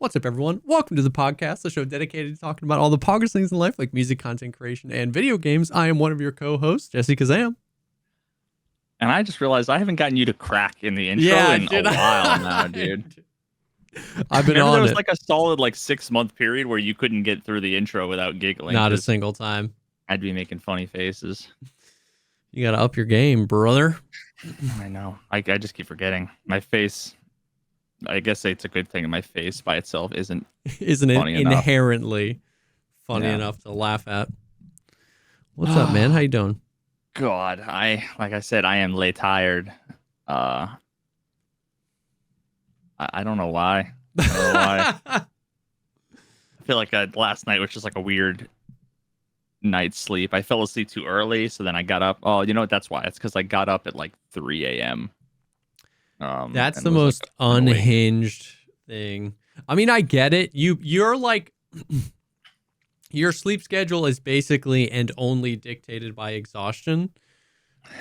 What's up, everyone? Welcome to the podcast, the show dedicated to talking about all the poggers things in life, like music, content creation, and video games. I am one of your co-hosts, JesseKazam. And I just realized I haven't gotten you to crack in the intro in a while now, dude. I've been Remember on there was it. like a solid 6-month period where you couldn't get through the intro without giggling. Not a single time. I'd be making funny faces. You gotta up your game, brother. I know. I just keep forgetting. My face, I guess it's a good thing. My face by itself isn't funny enough. Inherently funny enough to laugh at. What's up, man? How you doing? God, like I said, I am late tired. I don't know why. I feel like last night was just like a weird night's sleep. I fell asleep too early, so then I got up. Oh, you know what? That's why. It's because I got up at 3 a.m. That's the most unhinged thing. I mean, I get it. You're like your sleep schedule is basically and only dictated by exhaustion.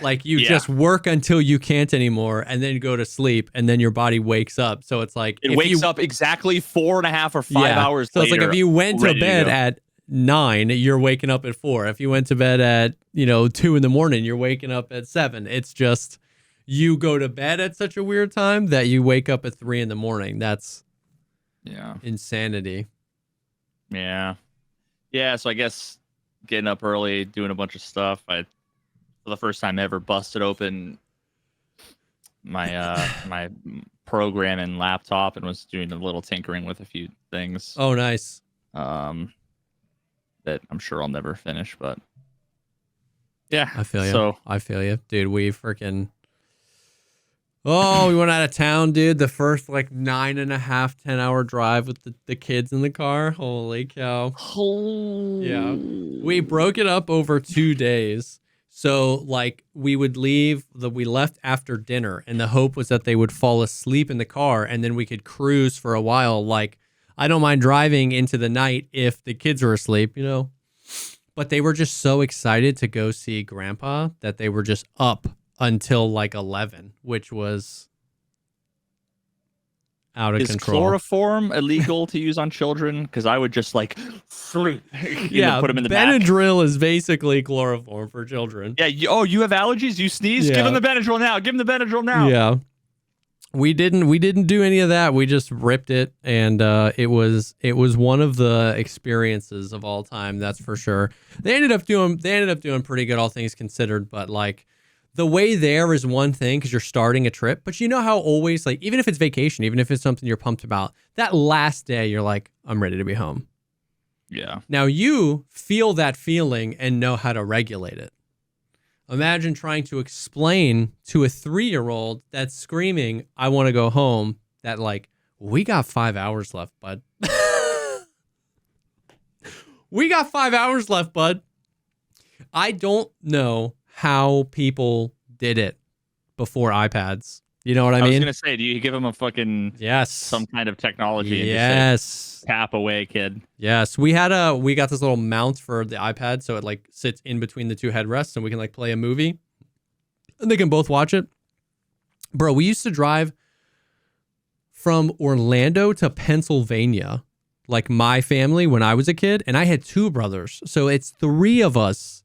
Like you just work until you can't anymore and then go to sleep and then your body wakes up. So it's like it wakes up exactly 4.5 or 5 hours so later. So it's like if you went to bed at 9, you're waking up at 4. If you went to bed at 2 in the morning, you're waking up at 7. It's just you go to bed at such a weird time that you wake up at 3 in the morning. That's insanity. Yeah. So I guess getting up early, doing a bunch of stuff. For the first time ever, busted open my my program and laptop and was doing a little tinkering with a few things. Oh, nice. That I'm sure I'll never finish, but yeah. I feel you. I feel you, dude. We freaking. Oh, we went out of town, dude. The first 9.5, 10-hour drive with the kids in the car. Holy cow. Yeah. We broke it up over 2 days. So we would leave, we left after dinner and the hope was that they would fall asleep in the car and then we could cruise for a while. I don't mind driving into the night if the kids are asleep, but they were just so excited to go see Grandpa that they were just up until 11, which was out of control. Is chloroform illegal to use on children? Because I would just sleep. Put them in the Benadryl is basically chloroform for children. Yeah. You have allergies? You sneeze? Yeah. Give them the Benadryl now. Give them the Benadryl now. Yeah. We didn't do any of that. We just ripped it, and it was one of the experiences of all time. That's for sure. They ended up doing pretty good, all things considered. But the way there is one thing because you're starting a trip, but you know how always even if it's vacation, even if it's something you're pumped about, that last day you're like, I'm ready to be home. Yeah. Now you feel that feeling and know how to regulate it. Imagine trying to explain to a 3-year-old that's screaming, I want to go home, that we got 5 hours left, bud. We got 5 hours left, bud. I don't know how people did it before iPads. You know what I mean? I was going to say, do you give them a fucking some kind of technology? Yes. And tap away, kid. Yes. We got this little mount for the iPad, so it sits in between the two headrests and we can play a movie and they can both watch it. Bro, we used to drive from Orlando to Pennsylvania, my family when I was a kid, and I had 2 brothers. So it's 3 of us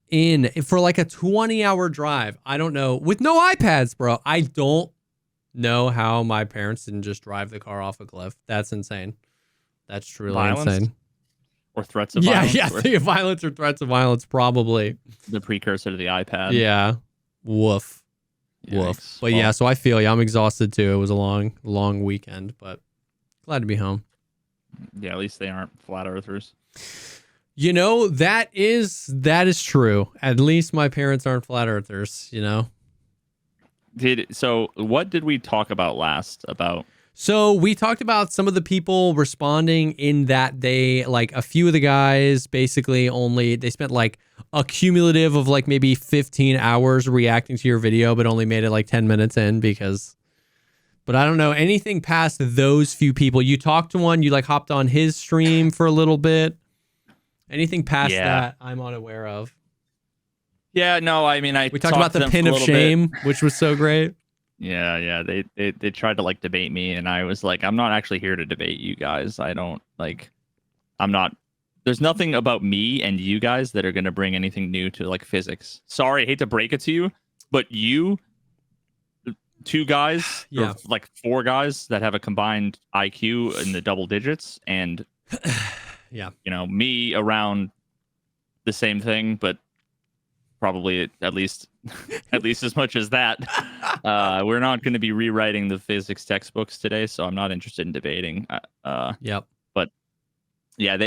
for a 20-hour drive. I don't know, with no iPads, bro. I don't know how my parents didn't just drive the car off a cliff. That's insane. That's truly insane. Or threats of violence. Yeah, violence or threats of violence, probably. The precursor to the iPad. Yeah. Woof. Woof. But yeah, so I feel you. I'm exhausted too. It was a long weekend, but glad to be home. Yeah, at least they aren't flat earthers. That is true. At least my parents aren't flat earthers, So what did we talk about last about? So we talked about some of the people responding in that they, a few of the guys basically they spent a cumulative of maybe 15 hours reacting to your video, but only made it 10 minutes in but I don't know anything past those few people. You talked to one, you hopped on his stream for a little bit. Anything past that, I'm unaware of. Yeah, no, I mean, we talked about the pin of shame, which was so great. Yeah. They tried to like debate me, and I was like, I'm not actually here to debate you guys. I don't like. I'm not. There's nothing about me and you guys that are going to bring anything new to like physics. Sorry, I hate to break it to you, but you, two guys, Yeah. or like four guys that have a combined IQ in the double digits, and Yeah. you know, me around the same thing, but probably at least as much as that. We're not going to be rewriting the physics textbooks today, so I'm not interested in debating. Yep. But yeah,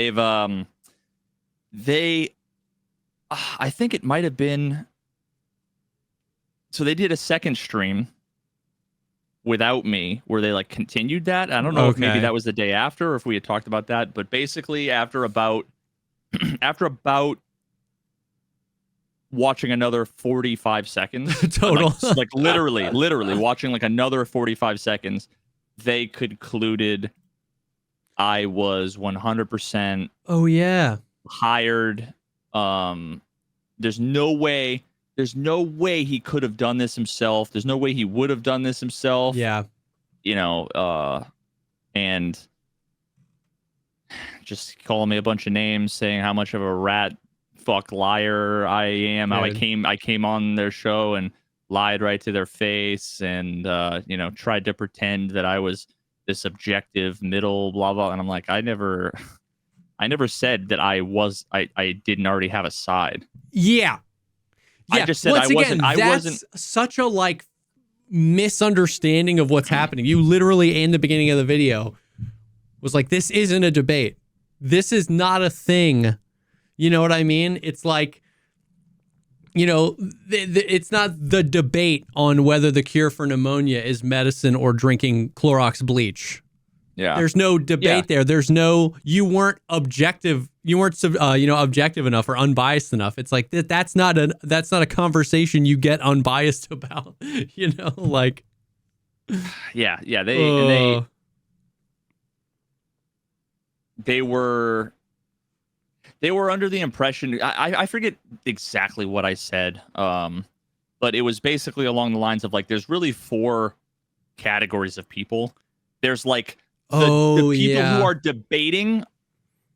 I think it might have been. So they did a second stream without me, where they like continued that. I don't know if maybe Okay. that was the day after, or if we had talked about that. But basically, after about watching another 45 seconds Total. like literally watching like another 45 seconds, they concluded I was 100% Oh yeah. hired. There's no way he could have done this himself. There's no way he would have done this himself. Yeah. You know, and just calling me a bunch of names, saying how much of a rat fuck liar I am. How I came on their show and lied right to their face, and you know, tried to pretend that I was this objective middle blah blah. And I'm like, I never said that I didn't already have a side. Yeah. I just said Once again, I wasn't such a like misunderstanding of what's happening. You literally in the beginning of the video was like, this isn't a debate. This is not a thing. You know what I mean? It's like, you know, it's not the debate on whether the cure for pneumonia is medicine or drinking Clorox bleach. Yeah. There's no debate there. There's no, you weren't objective. You weren't, objective enough or unbiased enough. It's like, that's not a conversation you get unbiased about, you know, like. Yeah. They were under the impression, I forget exactly what I said. But it was basically along the lines of like, there's really 4 categories of people. There's like, the people who are debating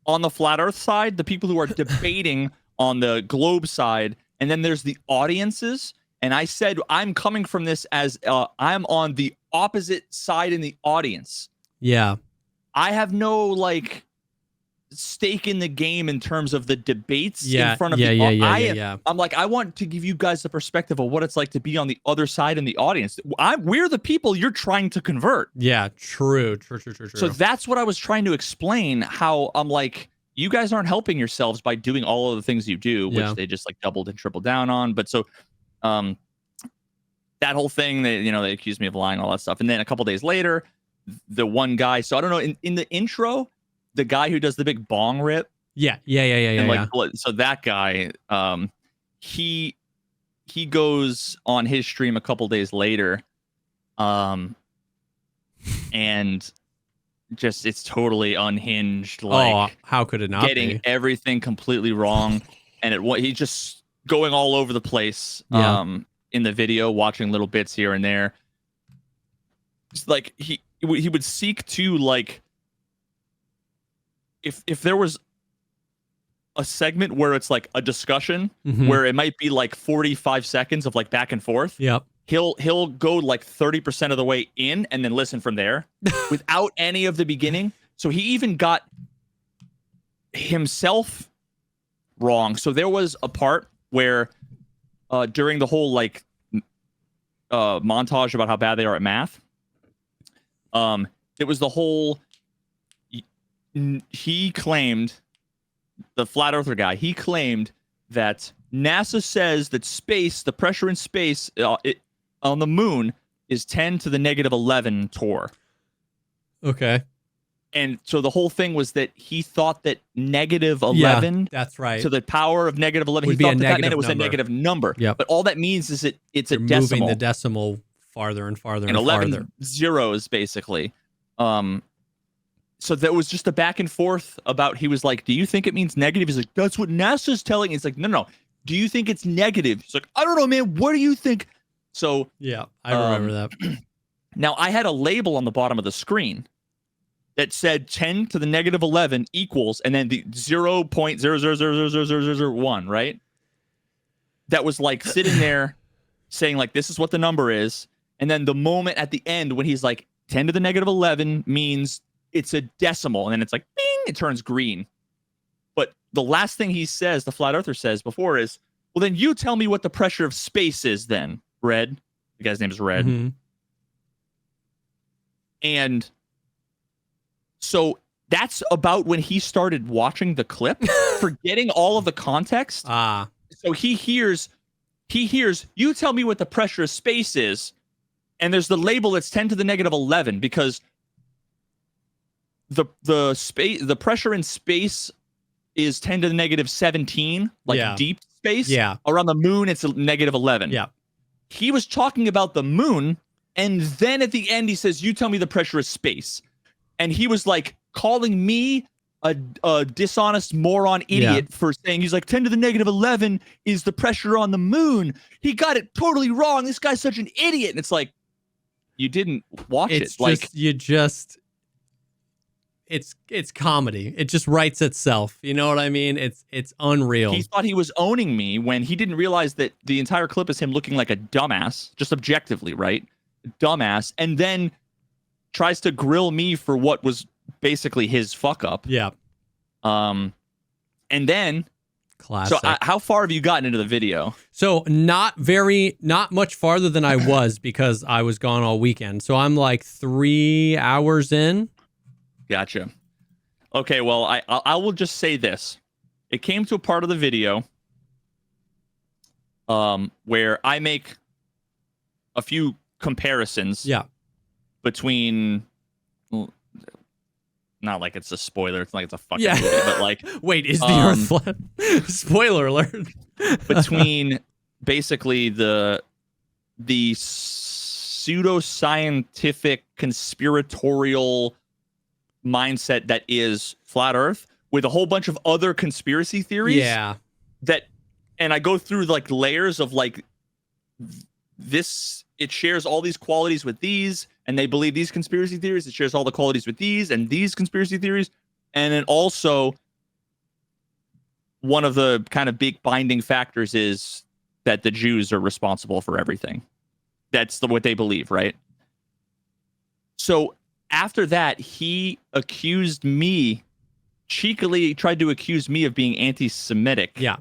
on the flat earth side, the people who are debating on the globe side, and then there's the audiences. And I said, I'm coming from this as I'm on the opposite side in the audience. Yeah. I have no like stake in the game in terms of the debates in front of I'm like, I want to give you guys the perspective of what it's like to be on the other side in the audience. We're the people you're trying to convert. Yeah, true. So that's what I was trying to explain, how I'm like, you guys aren't helping yourselves by doing all of the things you do, which they just like doubled and tripled down on. But so that whole thing, they accused me of lying, all that stuff. And then a couple days later, the one guy, so I don't know, in the intro, the guy who does the big bong rip. Yeah. So that guy, he goes on his stream a couple days later, and just it's totally unhinged. Like, how could it not getting be? everything completely wrong, and he's just going all over the place. In the video, watching little bits here and there. It's like he would seek to like. If there was a segment where it's like a discussion where it might be like 45 seconds of like back and forth, he'll go like 30% of the way in and then listen from there without any of the beginning. So he even got himself wrong. So there was a part where during the whole like montage about how bad they are at math, it was the whole. He claimed, the flat earther guy, he claimed that NASA says that space, the pressure in space on the moon is 10 to the negative 11 torr. Okay. And so the whole thing was that he thought that negative 11, that's right, to the power of negative 11, would he thought that meant it was a negative number. Yep. But all that means is that it's You're a decimal. moving the decimal farther and farther and 11 farther. zeros, basically. So there was just a back and forth about, he was like, do you think it means negative? He's like, that's what NASA's telling. He's like, no. Do you think it's negative? He's like, I don't know, man. What do you think? So Yeah, I remember that. now I had a label on the bottom of the screen that said 10 to the negative 11 equals, and then the 0.0000001, right? That was like sitting there saying like, this is what the number is. And then the moment at the end when he's like 10 to the negative 11 means it's a decimal. And then it's like, bing, it turns green. But the last thing he says, the flat earther says before is, well, then you tell me what the pressure of space is then, Red. The guy's name is Red. Mm-hmm. And so that's about when he started watching the clip, forgetting all of the context. So he hears, you tell me what the pressure of space is. And there's the label that's 10 to the negative 11 because the pressure in space is 10 to the negative 17, like deep space. Yeah. Around the moon, it's negative 11. Yeah. He was talking about the moon. And then at the end, he says, you tell me the pressure of space. And he was like calling me a dishonest moron idiot for saying, he's like, 10 to the negative 11 is the pressure on the moon. He got it totally wrong. This guy's such an idiot. And it's like, you didn't watch it. Like, it's comedy. It just writes itself. You know what I mean? It's unreal. He thought he was owning me when he didn't realize that the entire clip is him looking like a dumbass, just objectively, right? Dumbass. And then tries to grill me for what was basically his fuck up. Yeah. And then classic. So how far have you gotten into the video? So not much farther than I was because I was gone all weekend. So I'm like 3 hours in. Gotcha. Okay, well, I will just say this. It came to a part of the video where I make a few comparisons. Yeah. Between, not like it's a spoiler, it's like it's a fucking movie, but like, wait, is the Earth flat? Spoiler alert. Between basically the pseudoscientific conspiratorial mindset that is flat Earth with a whole bunch of other conspiracy theories. Yeah. And I go through like layers of like this. It shares all these qualities with these, and they believe these conspiracy theories. It shares all the qualities with these and these conspiracy theories. And then also one of the kind of big binding factors is that the Jews are responsible for everything. That's what they believe, right? So after that, he cheekily tried to accuse me of being anti-Semitic. Yeah.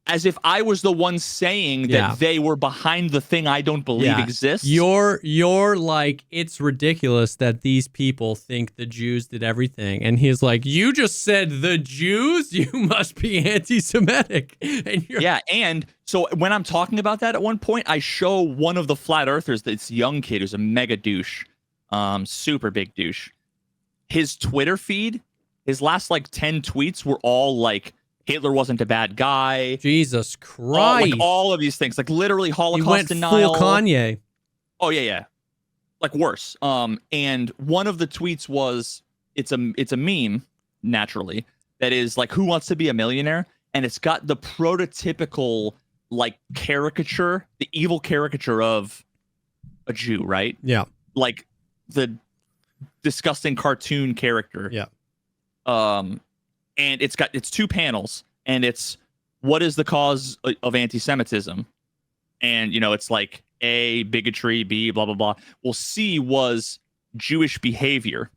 As if I was the one saying that they were behind the thing I don't believe exists. You're like, it's ridiculous that these people think the Jews did everything. And he's like, you just said the Jews? You must be anti-Semitic. And so when I'm talking about that at one point, I show one of the flat earthers, this young kid who's a mega douche, super big douche. His Twitter feed, his last like 10 tweets were all like, Hitler wasn't a bad guy. Jesus Christ. All of these things. Like literally Holocaust denial. He went full Kanye. Oh, yeah. Like worse. And one of the tweets was, it's a meme, naturally, that is like, who wants to be a millionaire? And it's got the prototypical like caricature, the evil caricature of a Jew, right? Yeah. Like the disgusting cartoon character. Yeah. And it's 2 panels, and it's what is the cause of anti-Semitism? And, it's like A, bigotry, B, blah, blah, blah. Well, C was Jewish behavior.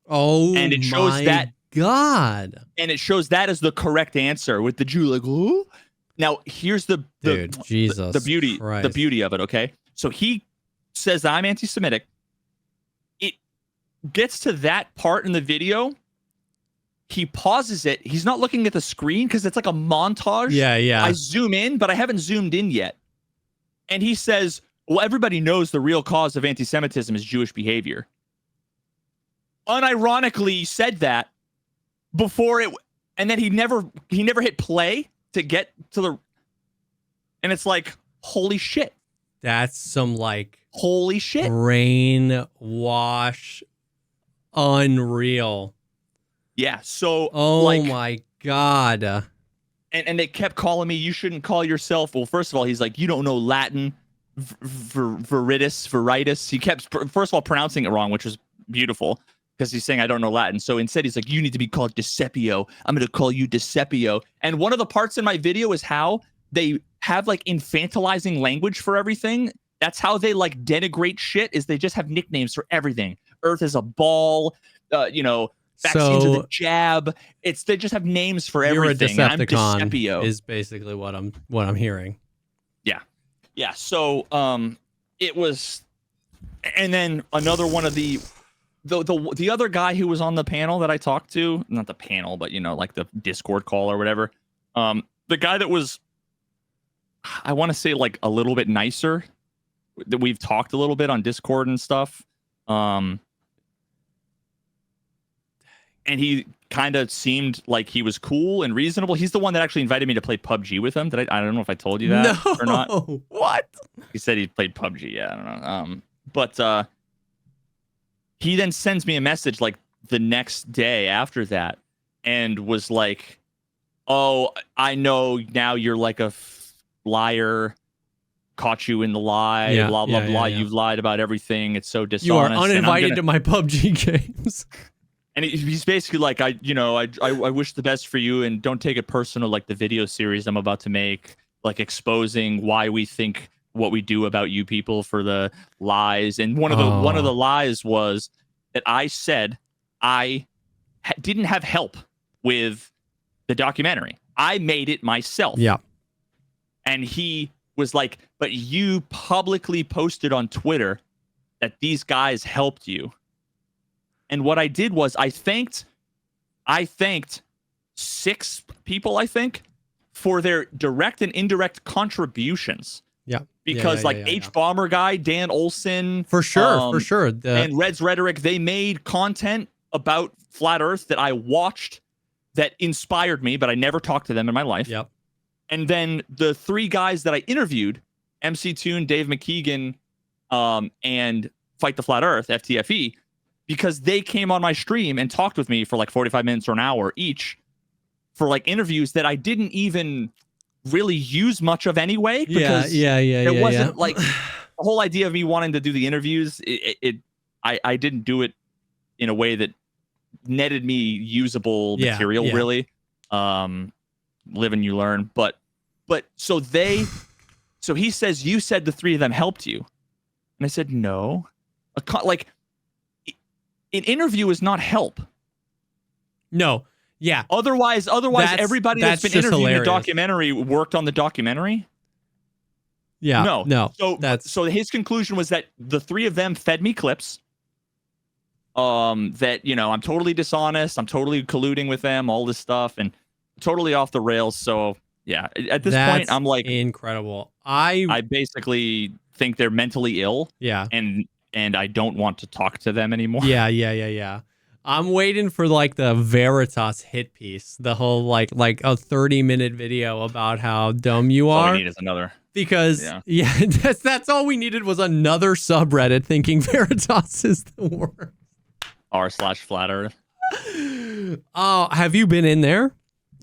Oh, and it shows my God. And it shows that as the correct answer with the Jew, like, who? Now, here's the beauty of it, okay? So he says that I'm anti-Semitic. It gets to that part in the video. He pauses it. He's not looking at the screen because it's like a montage. Yeah. I zoom in, but I haven't zoomed in yet. And he says, well, everybody knows the real cause of anti-Semitism is Jewish behavior. Unironically said that before it, and then he never hit play to get to the, and it's like, holy shit. That's some like holy shit brainwash, unreal. Yeah, so my God. and they kept calling me, you shouldn't call yourself. Well, first of all, he's like, you don't know Latin. Veritas. He kept, first of all, pronouncing it wrong, which was beautiful because he's saying I don't know Latin. So instead, he's like, you need to be called Decepio. I'm going to call you Decepio. And one of the parts in my video is how they have like infantilizing language for everything. That's how they like denigrate shit, is they just have nicknames for everything. Earth is a ball, vaccines are the jab. They just have names for everything. You're a I'm Decepticon Decepio. is basically what I'm hearing. Yeah. So it was, and then another one of the other guy who was on the panel that I talked to, not the panel, but like the Discord call or whatever. The guy that was, I want to say like a little bit nicer, that we've talked a little bit on Discord and stuff. And he kind of seemed like he was cool and reasonable. He's the one that actually invited me to play PUBG with him. I don't know if I told you that or not. What? He said he played PUBG. Yeah, I don't know. But he then sends me a message like the next day after that and was like, oh, I know now you're like a liar. Caught you in the lie. Yeah, blah, blah, blah. Yeah. You've lied about everything. It's so dishonest. You are uninvited to my PUBG games. And he's basically like, I wish the best for you, and don't take it personal. Like the video series I'm about to make, like exposing why we think what we do about you people for the lies. And one of the lies was that I said I didn't have help with the documentary. I made it myself. Yeah. And he was like, but you publicly posted on Twitter that these guys helped you. And what I did was I thanked 6 people, I think, for their direct and indirect contributions. Yeah. Because H Bomber guy, Dan Olson. For sure. And Red's Rhetoric, they made content about Flat Earth that I watched that inspired me, but I never talked to them in my life. Yep. And then the 3 guys that I interviewed, MC Toon, Dave McKeegan, and Fight the Flat Earth, FTFE, because they came on my stream and talked with me for like 45 minutes or an hour each for like interviews that I didn't even really use much of anyway. Because it wasn't like the whole idea of me wanting to do the interviews. I didn't do it in a way that netted me usable material, really. Live and you learn. But so he says, you said the 3 of them helped you. And I said, no. An interview is not help. No. Yeah. Otherwise, everybody that's been interviewed in the documentary worked on the documentary. Yeah. No. So his conclusion was that the 3 of them fed me clips. That I'm totally dishonest. I'm totally colluding with them. All this stuff and totally off the rails. So yeah, at this point, I'm like, incredible. I basically think they're mentally ill. Yeah. And I don't want to talk to them anymore. Yeah. I'm waiting for like the Veritas hit piece, the whole like a 30-minute video about how dumb you are. All we need is another. Because that's all we needed was another subreddit thinking Veritas is the worst. r/Flat Earth. Oh, have you been in there?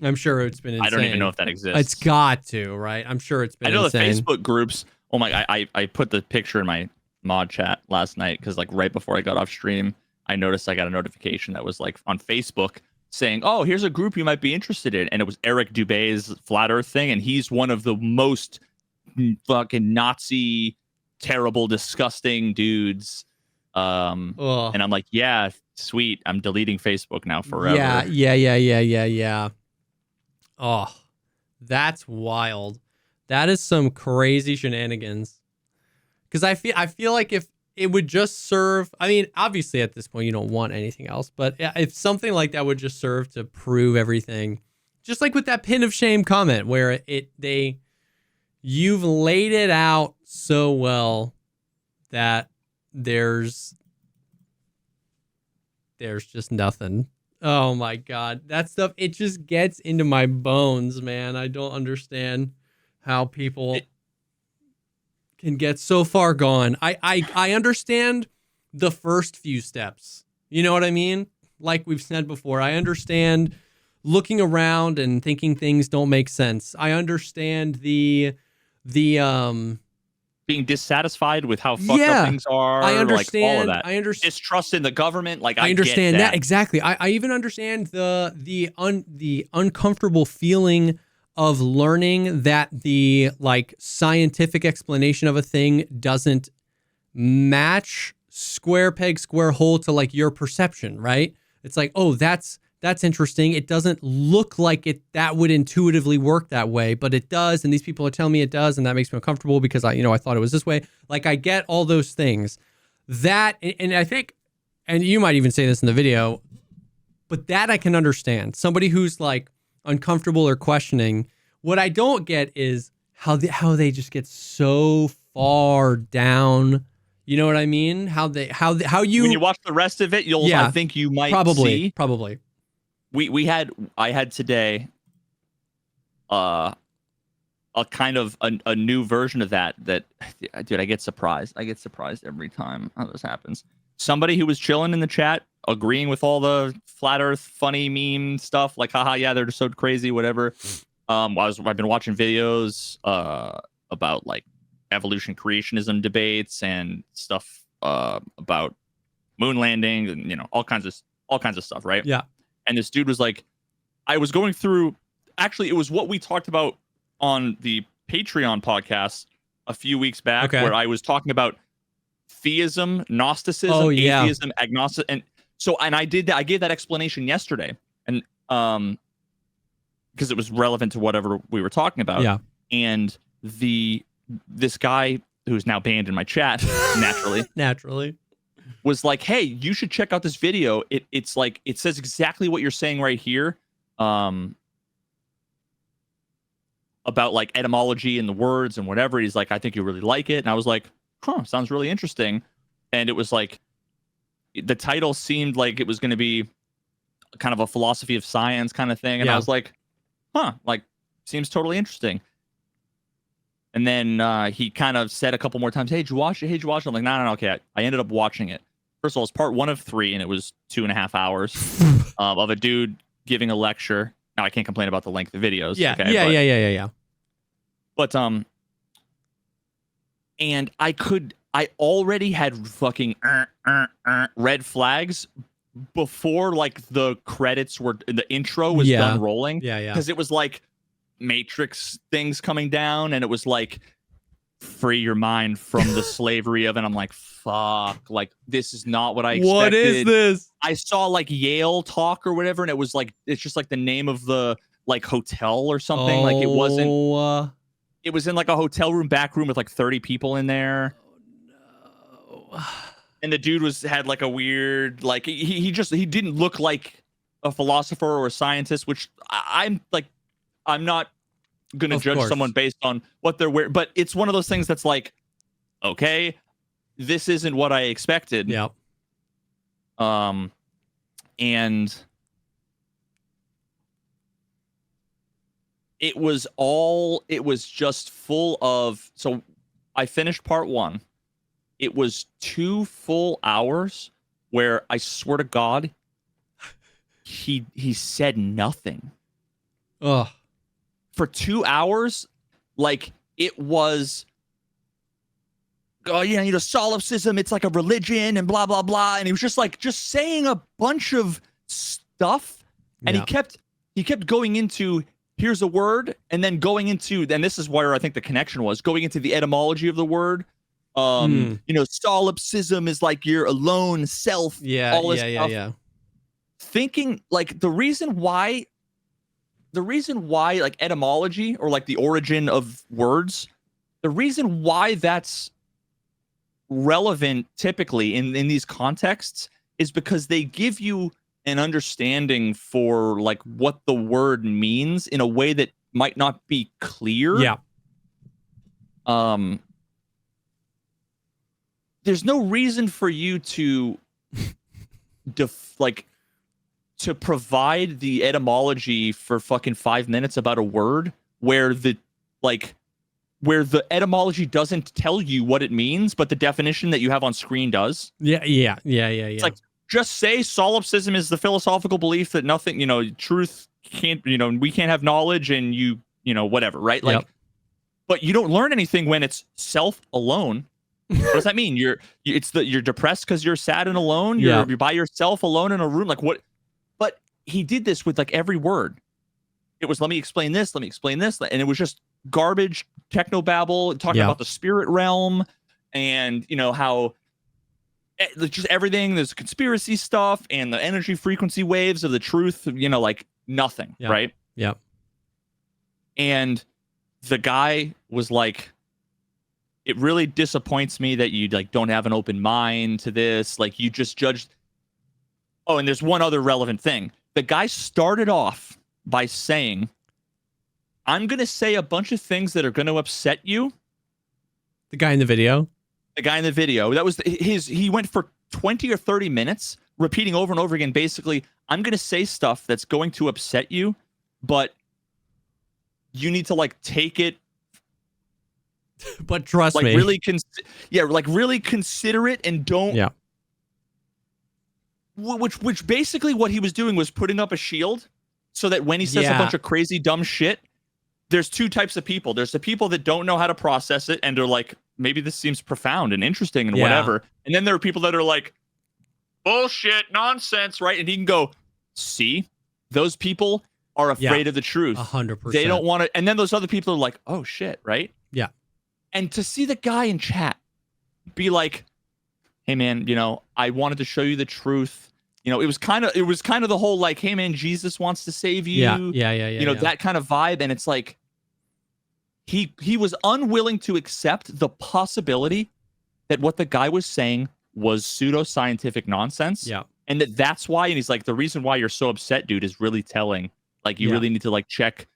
I'm sure it's been insane. I don't even know if that exists. It's got to, right? I'm sure it's been insane. I know the Facebook groups. Oh my! I put the picture in my mod chat last night because like right before I got off stream, I noticed I got a notification that was like on Facebook saying, oh, here's a group you might be interested in. And it was Eric Dubé's Flat Earth thing. And he's one of the most fucking Nazi, terrible, disgusting dudes. And I'm like, yeah, sweet. I'm deleting Facebook now forever. Yeah. Oh, that's wild. That is some crazy shenanigans. Because I feel like if it would just serve, I mean, obviously at this point you don't want anything else, but if something like that would just serve to prove everything, just like with that pin of shame comment where you've laid it out so well that there's just nothing. Oh my God. That stuff, it just gets into my bones, man. I don't understand how people can get so far gone. I understand the first few steps. You know what I mean? Like we've said before, I understand looking around and thinking things don't make sense. I understand the being dissatisfied with how fucked up things are. I understand. Like all of that. I understand. Distrust in the government. Like I understand get that exactly. I even understand the uncomfortable feeling of learning that the like scientific explanation of a thing doesn't match square peg square hole to like your perception, right? It's like, oh, that's interesting. It doesn't look like it that would intuitively work that way, but it does, and these people are telling me it does, and that makes me uncomfortable because I thought it was this way. Like, I get all those things. That, and I think, and you might even say this in the video, but that I can understand. Somebody who's like uncomfortable or questioning. What I don't get is how they just get so far down. You know what I mean? How you when you watch the rest of it, I think you might probably. I had today a kind of a new version of that dude, I get surprised every time how this happens. Somebody who was chilling in the chat, agreeing with all the flat earth funny meme stuff, like haha, yeah, they're just so crazy, whatever. I've been watching videos about like evolution creationism debates and stuff about moon landing and all kinds of stuff, right? Yeah. And this dude was like, I was going through, actually it was what we talked about on the Patreon podcast a few weeks back, where I was talking about theism, Gnosticism, atheism, agnostic, and I did that. I gave that explanation yesterday, and because it was relevant to whatever we were talking about. Yeah. And this guy who's now banned in my chat, naturally, was like, hey, you should check out this video. It's like, it says exactly what you're saying right here. About like etymology and the words and whatever. He's like, I think you really like it. And I was like, huh, sounds really interesting. And it was like, the title seemed like it was going to be kind of a philosophy of science kind of thing. And I was like, huh, like, seems totally interesting. And then he kind of said a couple more times, hey, did you watch it? Hey, did you watch it? I'm like, no, okay. I ended up watching it. First of all, it's part 1 of 3, and it was 2.5 hours of a dude giving a lecture. Now, I can't complain about the length of videos. Yeah, okay, yeah. But, and I already had fucking red flags before, like, the credits the intro was done rolling. Yeah. Because it was, like, Matrix things coming down, and it was, like, free your mind from the slavery of it. I'm like, fuck, like, this is not what I expected. What is this? I saw like Yale talk or whatever, and it was like, it's just like the name of the like hotel or something. Like it wasn't, it was in like a hotel room, back room with like 30 people in there. Oh no. And the dude had like a weird, like he didn't look like a philosopher or a scientist, which I'm not gonna judge someone based on what they're wearing, but it's one of those things that's like, okay, this isn't what I expected. Yeah. And it was just full of, so I finished part 1. It was 2 full hours where I swear to God, he said nothing. Ugh. For 2 hours, like it was, oh yeah, solipsism, it's like a religion and blah blah blah, and he was just saying a bunch of stuff, and he kept going into, here's a word, and then going into, and this is where I think the connection was, going into the etymology of the word. Solipsism is like your alone self. All this stuff. Yeah. Thinking like the reason why like etymology, or like the origin of words, the reason why that's relevant typically in these contexts is because they give you an understanding for like what the word means in a way that might not be clear. Yeah. There's no reason for you to to provide the etymology for fucking 5 minutes about a word where the etymology doesn't tell you what it means, but the definition that you have on screen does. Yeah. It's like, just say solipsism is the philosophical belief that nothing, truth can't, we can't have knowledge and whatever, right? Like, but you don't learn anything when it's self alone. What does that mean? You're depressed because you're sad and alone. You're by yourself alone in a room. Like what? But he did this with like every word. It was, let me explain this. And it was just garbage technobabble talking about the spirit realm and how just everything. There's conspiracy stuff and the energy frequency waves of the truth. Like nothing, right? Yeah. And the guy was like, it really disappoints me that you like don't have an open mind to this. Like you just judged. Oh, and there's one other relevant thing. The guy started off by saying, I'm going to say a bunch of things that are going to upset you. The guy in the video? The guy in the video. That was he went for 20 or 30 minutes repeating over and over again. Basically, I'm going to say stuff that's going to upset you, but you need to like take it. But trust like me. Really really consider it and don't. Yeah. Which basically what he was doing was putting up a shield so that when he says a bunch of crazy dumb shit, there's two types of people. There's the people that don't know how to process it and are like, maybe this seems profound and interesting and whatever. And then there are people that are like, bullshit, nonsense, right? And he can go, see, those people are afraid of the truth. 100%. They don't want to. And then those other people are like, oh shit, right? Yeah. And to see the guy in chat be like, hey man, I wanted to show you the truth. It was kind of the whole like, hey man, Jesus wants to save you. Yeah. That kind of vibe. And it's like, he was unwilling to accept the possibility that what the guy was saying was pseudoscientific nonsense. Yeah. And that's why, and he's like, the reason why you're so upset, dude, is really telling. Like, you really need to like check.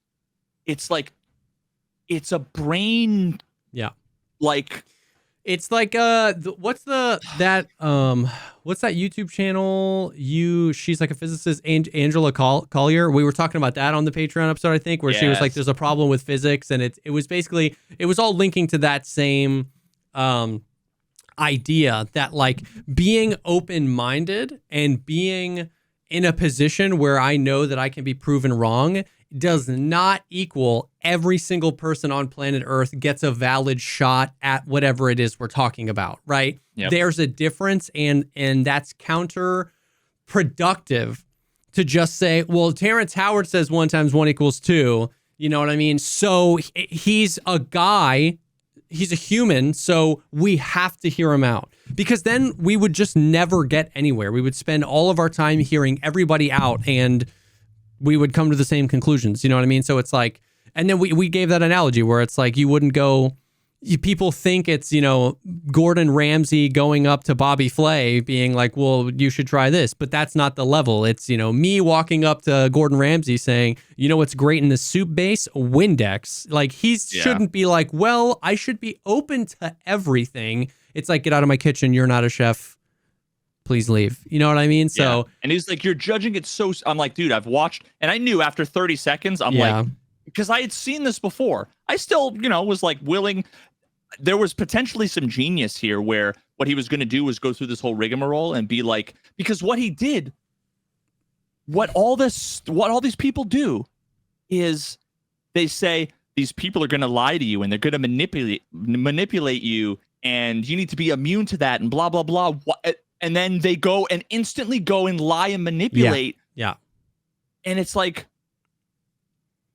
It's like, it's a brain. Yeah. Like, it's like what's that YouTube channel? She's like a physicist, Angela Collier. We were talking about that on the Patreon episode, I think, where she was like, there's a problem with physics, and it was basically, it was all linking to that same idea that like being open-minded and being in a position where I know that I can be proven wrong does not equal every single person on planet Earth gets a valid shot at whatever it is we're talking about, right? Yep. There's a difference, and that's counterproductive to just say, well, Terrence Howard says 1 × 1 = 2. You know what I mean? So he's a guy, he's a human, so we have to hear him out. Because then we would just never get anywhere. We would spend all of our time hearing everybody out, and we would come to the same conclusions. You know what I mean? So it's like, and then we gave that analogy where it's like, you wouldn't go, people think it's, Gordon Ramsay going up to Bobby Flay being like, well, you should try this, but that's not the level. It's, me walking up to Gordon Ramsay saying, what's great in the soup base? Windex. Like shouldn't be like, well, I should be open to everything. It's like, get out of my kitchen. You're not a chef. Please leave. You know what I mean? So, and he's like, you're judging it so. I'm like, dude, I've watched, and I knew after 30 seconds, I'm like, because I had seen this before. I still, was like willing. There was potentially some genius here where what he was going to do was go through this whole rigmarole and be like, because what he did, what all these people do is they say these people are going to lie to you and they're going to manipulate you, and you need to be immune to that and blah, blah, blah. And then they go and instantly go and lie and manipulate. Yeah. And it's like,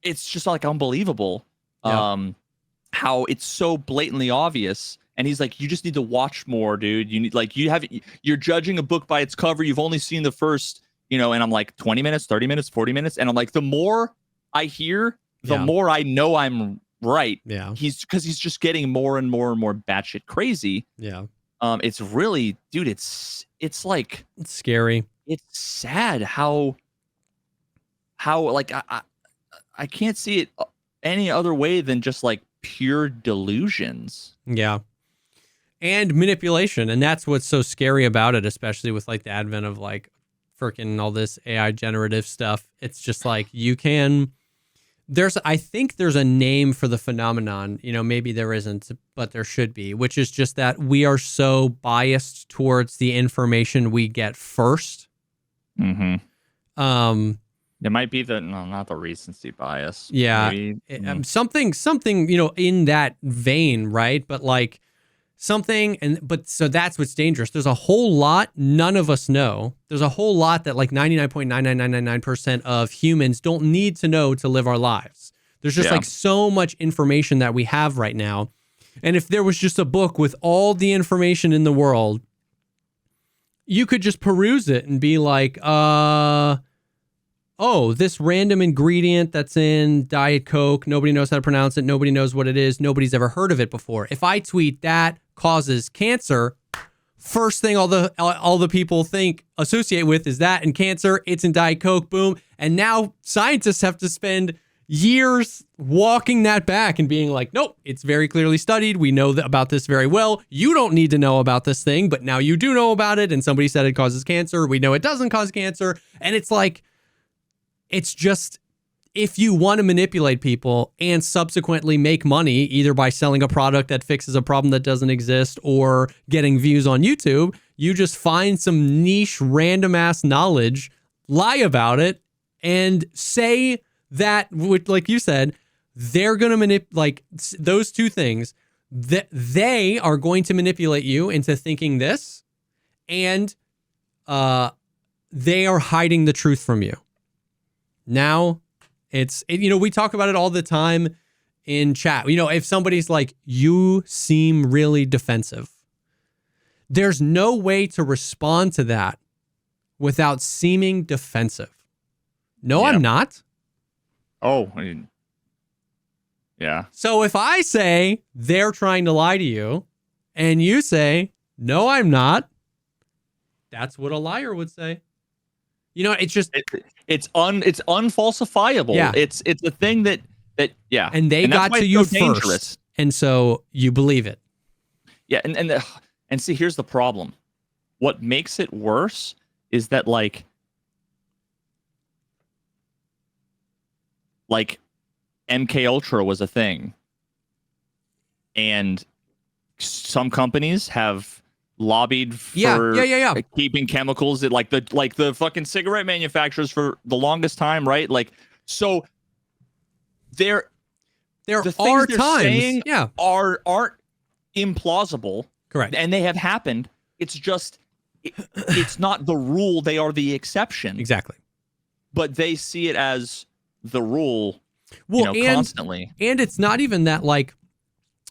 it's just like unbelievable how it's so blatantly obvious. And he's like, you just need to watch more, dude. You need, like, you're judging a book by its cover. You've only seen the first, and I'm like 20 minutes, 30 minutes, 40 minutes. And I'm like, the more I hear, the more I know I'm right. Yeah. Because he's just getting more and more and more batshit crazy. Yeah. It's really, dude, it's like, it's scary. It's sad how like I can't see it any other way than just like pure delusions. Yeah. And manipulation. And that's what's so scary about it, especially with like the advent of like freaking all this AI generative stuff. It's just like, you can I think there's a name for the phenomenon, maybe there isn't, but there should be, which is just that we are so biased towards the information we get first. Mm-hmm. It might be not the recency bias. Yeah. Maybe. Something, in that vein, right? But like something, so that's what's dangerous. There's a whole lot none of us know. There's a whole lot that like 99.99999% of humans don't need to know to live our lives. There's just like so much information that we have right now. And if there was just a book with all the information in the world, you could just peruse it and be like, oh, this random ingredient that's in Diet Coke, nobody knows how to pronounce it, nobody knows what it is, nobody's ever heard of it before. If I tweet that causes cancer, first thing all the people associate with is that and cancer, it's in Diet Coke, boom. And now scientists have to spend years walking that back and being like, nope, it's very clearly studied. We know about this very well. You don't need to know about this thing, but now you do know about it. And somebody said it causes cancer. We know it doesn't cause cancer. And it's like, it's just, if you want to manipulate people and subsequently make money, either by selling a product that fixes a problem that doesn't exist or getting views on YouTube, you just find some niche random ass knowledge, lie about it, and say that, like you said, they're going to manipulate, those two things, that they are going to manipulate you into thinking this, and they are hiding the truth from you. Now, we talk about it all the time in chat. If somebody's like, you seem really defensive, there's no way to respond to that without seeming defensive. No, I'm not. Oh, yeah. So if I say they're trying to lie to you and you say, no, I'm not, that's what a liar would say. It's just it's unfalsifiable. Yeah. It's a thing that and they got to you first, and so you believe it. Yeah, and see, here's the problem. What makes it worse is that like MK Ultra was a thing, and some companies have lobbied for keeping chemicals that like the fucking cigarette manufacturers for the longest time, right? Like, so there the are things times saying aren't implausible, correct, and they have happened. It's just it's not the rule, they are the exception. Exactly. But they see it as the rule, constantly. And it's not even that like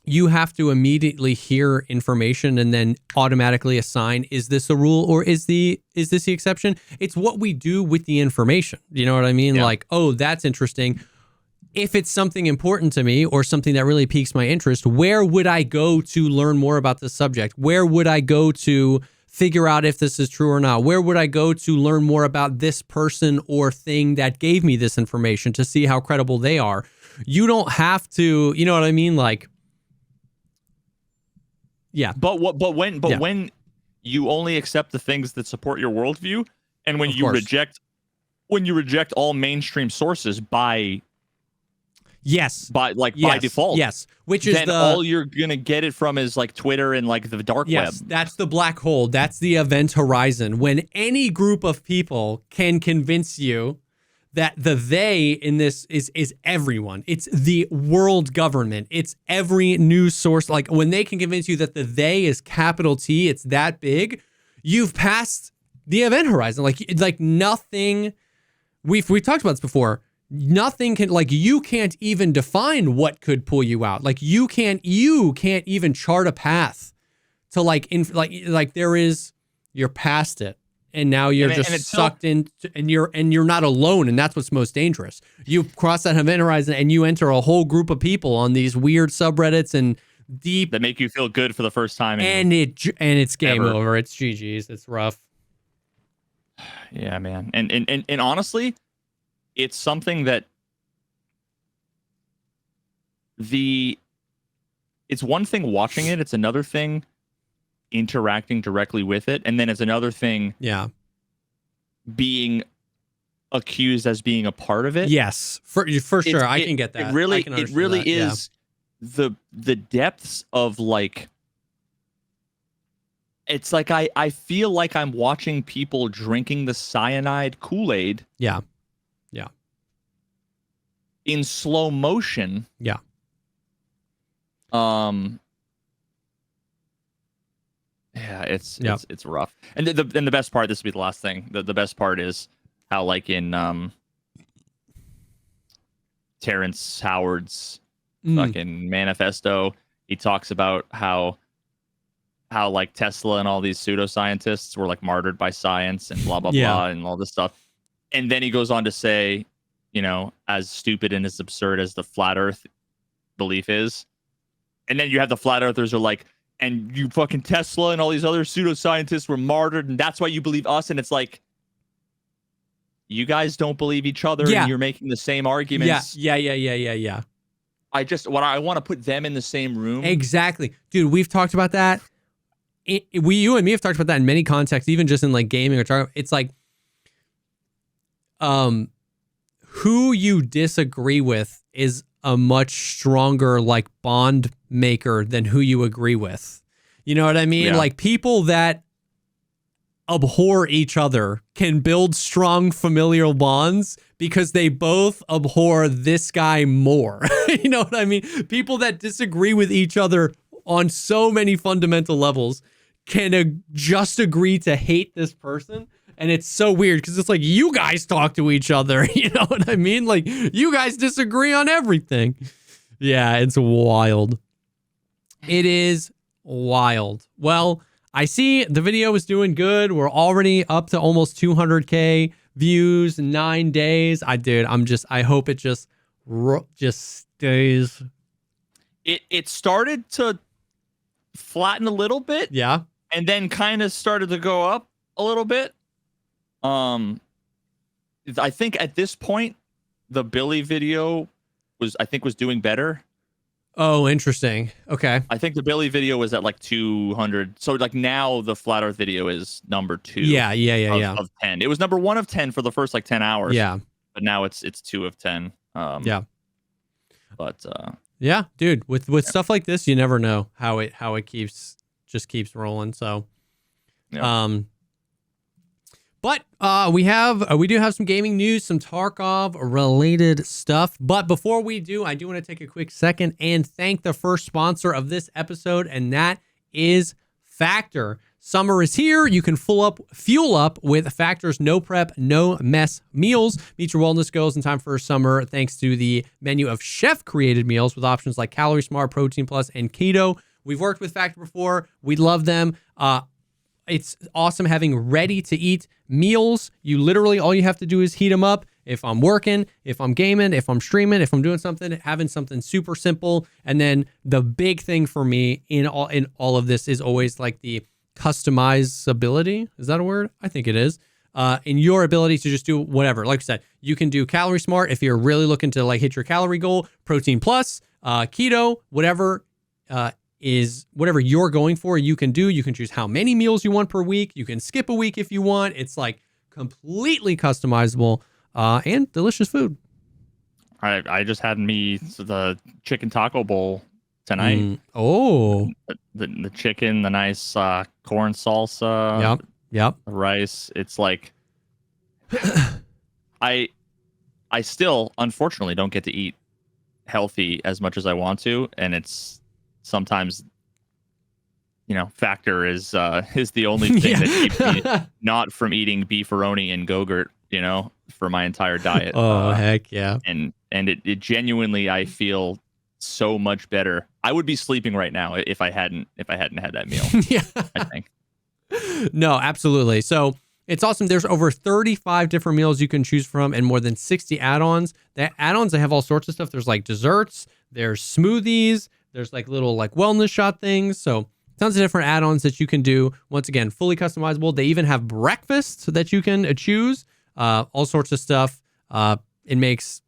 you have to immediately hear information and then automatically assign, is this a rule or is this the exception? It's what we do with the information. You know what I mean? Yeah. Like, oh, that's interesting. If it's something important to me or something that really piques my interest, where would I go to learn more about this subject? Where would I go to figure out if this is true or not? Where would I go to learn more about this person or thing that gave me this information to see how credible they are? You don't have to, you know what I mean? Like, yeah. But when you only accept the things that support your worldview, and when you reject all mainstream sources by default, yes, which is then all you're gonna get it from is like Twitter and like the dark web. That's the black hole. That's the event horizon. When any group of people can convince you that the they in this is everyone. It's the world government. It's every news source. Like when they can convince you that the they is capital T, it's that big, you've passed the event horizon. Like nothing. We've talked about this before. Nothing can, like, you can't even define what could pull you out. Like you can't even chart a path to like there is, you're past it. And now you're just sucked in, and you're not alone, and that's what's most dangerous. You cross that event horizon, and you enter a whole group of people on these weird subreddits and deep that make you feel good for the first time, and it's game over. It's GG's. It's rough. Yeah, man. And honestly, it's something that it's one thing watching it. It's another thing interacting directly with it, and then it's another thing being accused as being a part of it. Yes, for sure. I can get that. It really that, is the depths of like. It's like I feel like I'm watching people drinking the cyanide Kool-Aid. Yeah. In slow motion. Yeah. Yeah, it's rough. And the best part, this will be the last thing. The best part is how, like, in Terrence Howard's fucking manifesto, he talks about how like Tesla and all these pseudoscientists were like martyred by science and blah blah blah and all this stuff. And then he goes on to say, you know, as stupid and as absurd as the flat Earth belief is, and then you have the flat earthers are like, and you fucking Tesla and all these other pseudoscientists were martyred, and that's why you believe us. And it's like, you guys don't believe each other, and you're making the same arguments. Yeah. I want to put them in the same room. Exactly, dude. We've talked about that. You and me have talked about that in many contexts, even just in like gaming or it's like, who you disagree with is a much stronger like bond maker than who you agree with. You know what I mean? Yeah. Like people that abhor each other can build strong familial bonds because they both abhor this guy more. You know what I mean? People that disagree with each other on so many fundamental levels can just agree to hate this person. And it's so weird because it's like, you guys talk to each other. You know what I mean? Like, you guys disagree on everything. Yeah, it's wild. It is wild. Well, I see the video is doing good. We're already up to almost 200K views in 9 days. I hope it just stays. It started to flatten a little bit. Yeah. And then kind of started to go up a little bit. I think at this point, the Billy video was doing better. Oh, interesting. Okay. I think the Billy video was at like 200. So like now the Flat Earth video is number 2. Yeah. Of 10. It was number 1 of 10 for the first like 10 hours. Yeah. But now it's 2 of 10. Yeah. But yeah, dude, with stuff like this, you never know how it keeps rolling. So, but we do have some gaming news, some Tarkov related stuff. But before we do, I do want to take a quick second and thank the first sponsor of this episode, and that is Factor. Summer is here. You can fuel up with Factor's no prep, no mess meals. Meet your wellness goals in time for summer thanks to the menu of chef-created meals with options like Calorie Smart, Protein Plus, and Keto. We've worked with Factor before. We love them. It's awesome having ready-to-eat meals. You literally, all you have to do is heat them up. If I'm working, if I'm gaming, if I'm streaming, if I'm doing something, having something super simple. And then the big thing for me in all of this is always like the customizability. Is that a word? I think it is. In your ability to just do whatever. Like I said, you can do Calorie Smart if you're really looking to like hit your calorie goal, Protein Plus, Keto, whatever whatever you're going for, you can do. You can choose how many meals you want per week. You can skip a week if you want. It's like completely customizable and delicious food. I just had me the chicken taco bowl tonight. The chicken, the nice corn salsa. Yep. Rice. It's like I still unfortunately don't get to eat healthy as much as I want to, and it's sometimes, you know, Factor is the only thing that keeps me not from eating beefaroni and Go-Gurt, you know, for my entire diet. Heck yeah. And it genuinely, I feel so much better. I would be sleeping right now if I hadn't had that meal. Yeah. I think. No, absolutely. So it's awesome. There's over 35 different meals you can choose from and more than 60 add-ons. The add-ons, they have all sorts of stuff. There's like desserts, there's smoothies, there's like little like wellness shot things. So tons of different add-ons that you can do. Once again, fully customizable. They even have breakfasts that you can choose. All sorts of stuff. It makes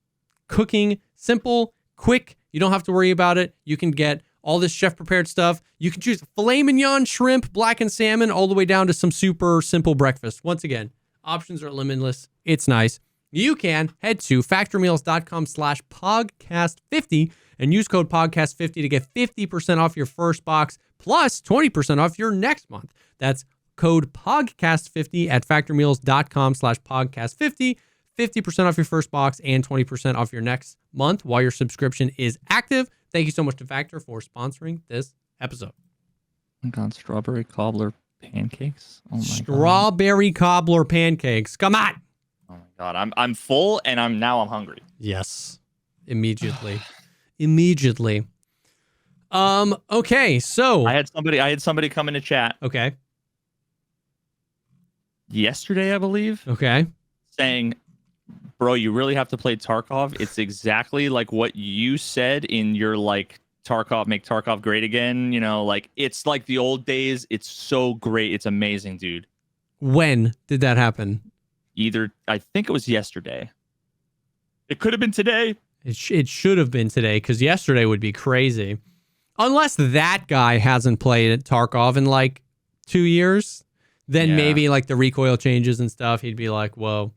cooking simple, quick. You don't have to worry about it. You can get all this chef-prepared stuff. You can choose filet mignon, shrimp, blackened salmon, all the way down to some super simple breakfast. Once again, options are limitless. It's nice. you can head to factormeals.com/podcast50 and use code podcast50 to get 50% off your first box plus 20% off your next month. That's code podcast50 at factormeals.com/podcast50. 50% off your first box and 20% off your next month while your subscription is active. Thank you so much to Factor for sponsoring this episode. Oh my God, strawberry cobbler pancakes. Oh my Strawberry cobbler pancakes. Come on. Oh my God, I'm full and I'm hungry. Yes, immediately. Okay, so I had somebody come into chat. Okay. Yesterday, I believe. Okay. Saying, bro, you really have to play Tarkov. It's exactly like what you said in your like Tarkov, make Tarkov great again. You know, like it's like the old days. It's so great. It's amazing, dude. When did that happen? I think it was yesterday. It could have been today. It should have been today because yesterday would be crazy. Unless that guy hasn't played Tarkov in like 2 years, then maybe like the recoil changes and stuff. He'd be like, whoa.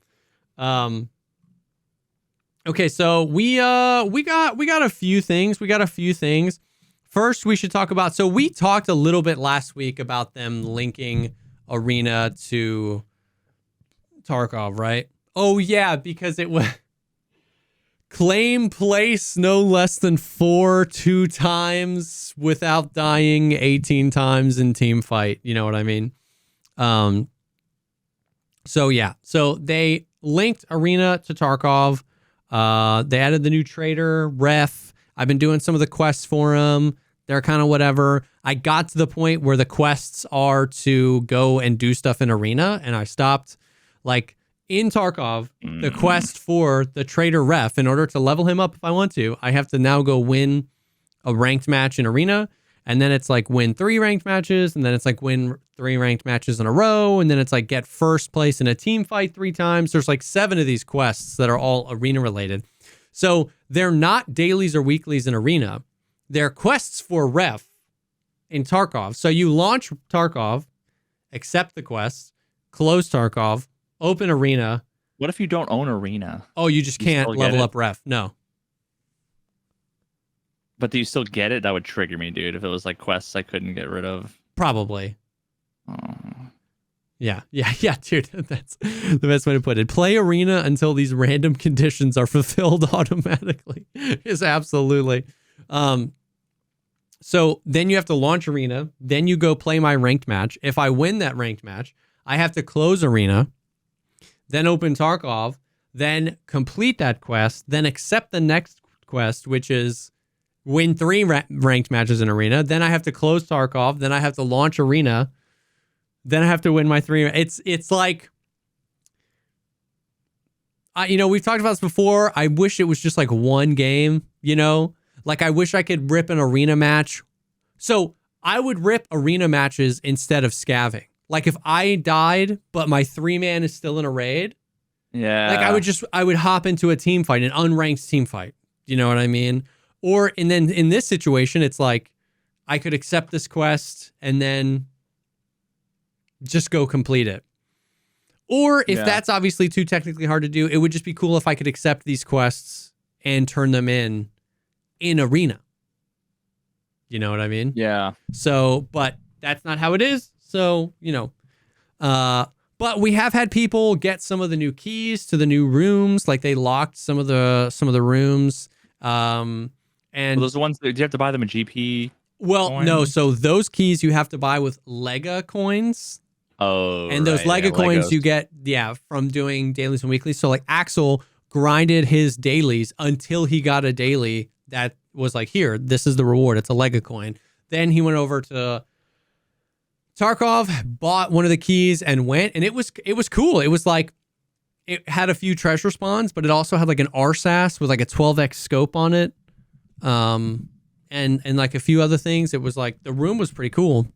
Okay, so we got a few things. First, we should talk about. So we talked a little bit last week about them linking Arena to Tarkov, right? Oh yeah, because it was claim place no less than 2 times without dying 18 times in team fight. You know what I mean? So yeah, so they linked Arena to Tarkov. They added the new trader ref. I've been doing some of the quests for them. They're kind of whatever. I got to the point where the quests are to go and do stuff in Arena, and I stopped. Like in Tarkov, the quest for the trader ref, in order to level him up if I want to, I have to now go win a ranked match in Arena, and then it's like win 3 ranked matches, and then it's like win 3 ranked matches in a row, and then it's like get first place in a team fight 3 times. There's like 7 of these quests that are all Arena related. So they're not dailies or weeklies in Arena. They're quests for ref in Tarkov. So you launch Tarkov, accept the quest, close Tarkov, open Arena. What if you don't own Arena? Oh, you just can't level up ref. No. But do you still get it? That would trigger me, dude. If it was like quests I couldn't get rid of. Probably. Oh. Yeah, dude. That's the best way to put it. Play Arena until these random conditions are fulfilled automatically. Is absolutely. So then you have to launch Arena. Then you go play my ranked match. If I win that ranked match, I have to close Arena, then open Tarkov, then complete that quest, then accept the next quest, which is win 3 ranked matches in Arena. Then I have to close Tarkov. Then I have to launch Arena. Then I have to win my 3. It's like, we've talked about this before. I wish it was just like one game, Like I wish I could rip an Arena match. So I would rip Arena matches instead of scavving. Like if I died, but my 3-man is still in a raid. Yeah. Like I would hop into a team fight, an unranked team fight. You know what I mean? And then in this situation, it's like I could accept this quest and then just go complete it. Or if that's obviously too technically hard to do, it would just be cool if I could accept these quests and turn them in Arena. You know what I mean? Yeah. So, but that's not how it is. So, but we have had people get some of the new keys to the new rooms. Like they locked some of the rooms. And those are the ones that, do you have to buy them a GP? Well, coin? No. So those keys you have to buy with Lega coins. Oh, and those Lega coins you get, from doing dailies and weeklies. So like Axel grinded his dailies until he got a daily that was like, here, this is the reward. It's a Lega coin. Then he went over to Tarkov, bought one of the keys and went, and it was cool. It was like, it had a few treasure spawns, but it also had like an RSAS with like a 12x scope on it. And like a few other things. It was like, the room was pretty cool.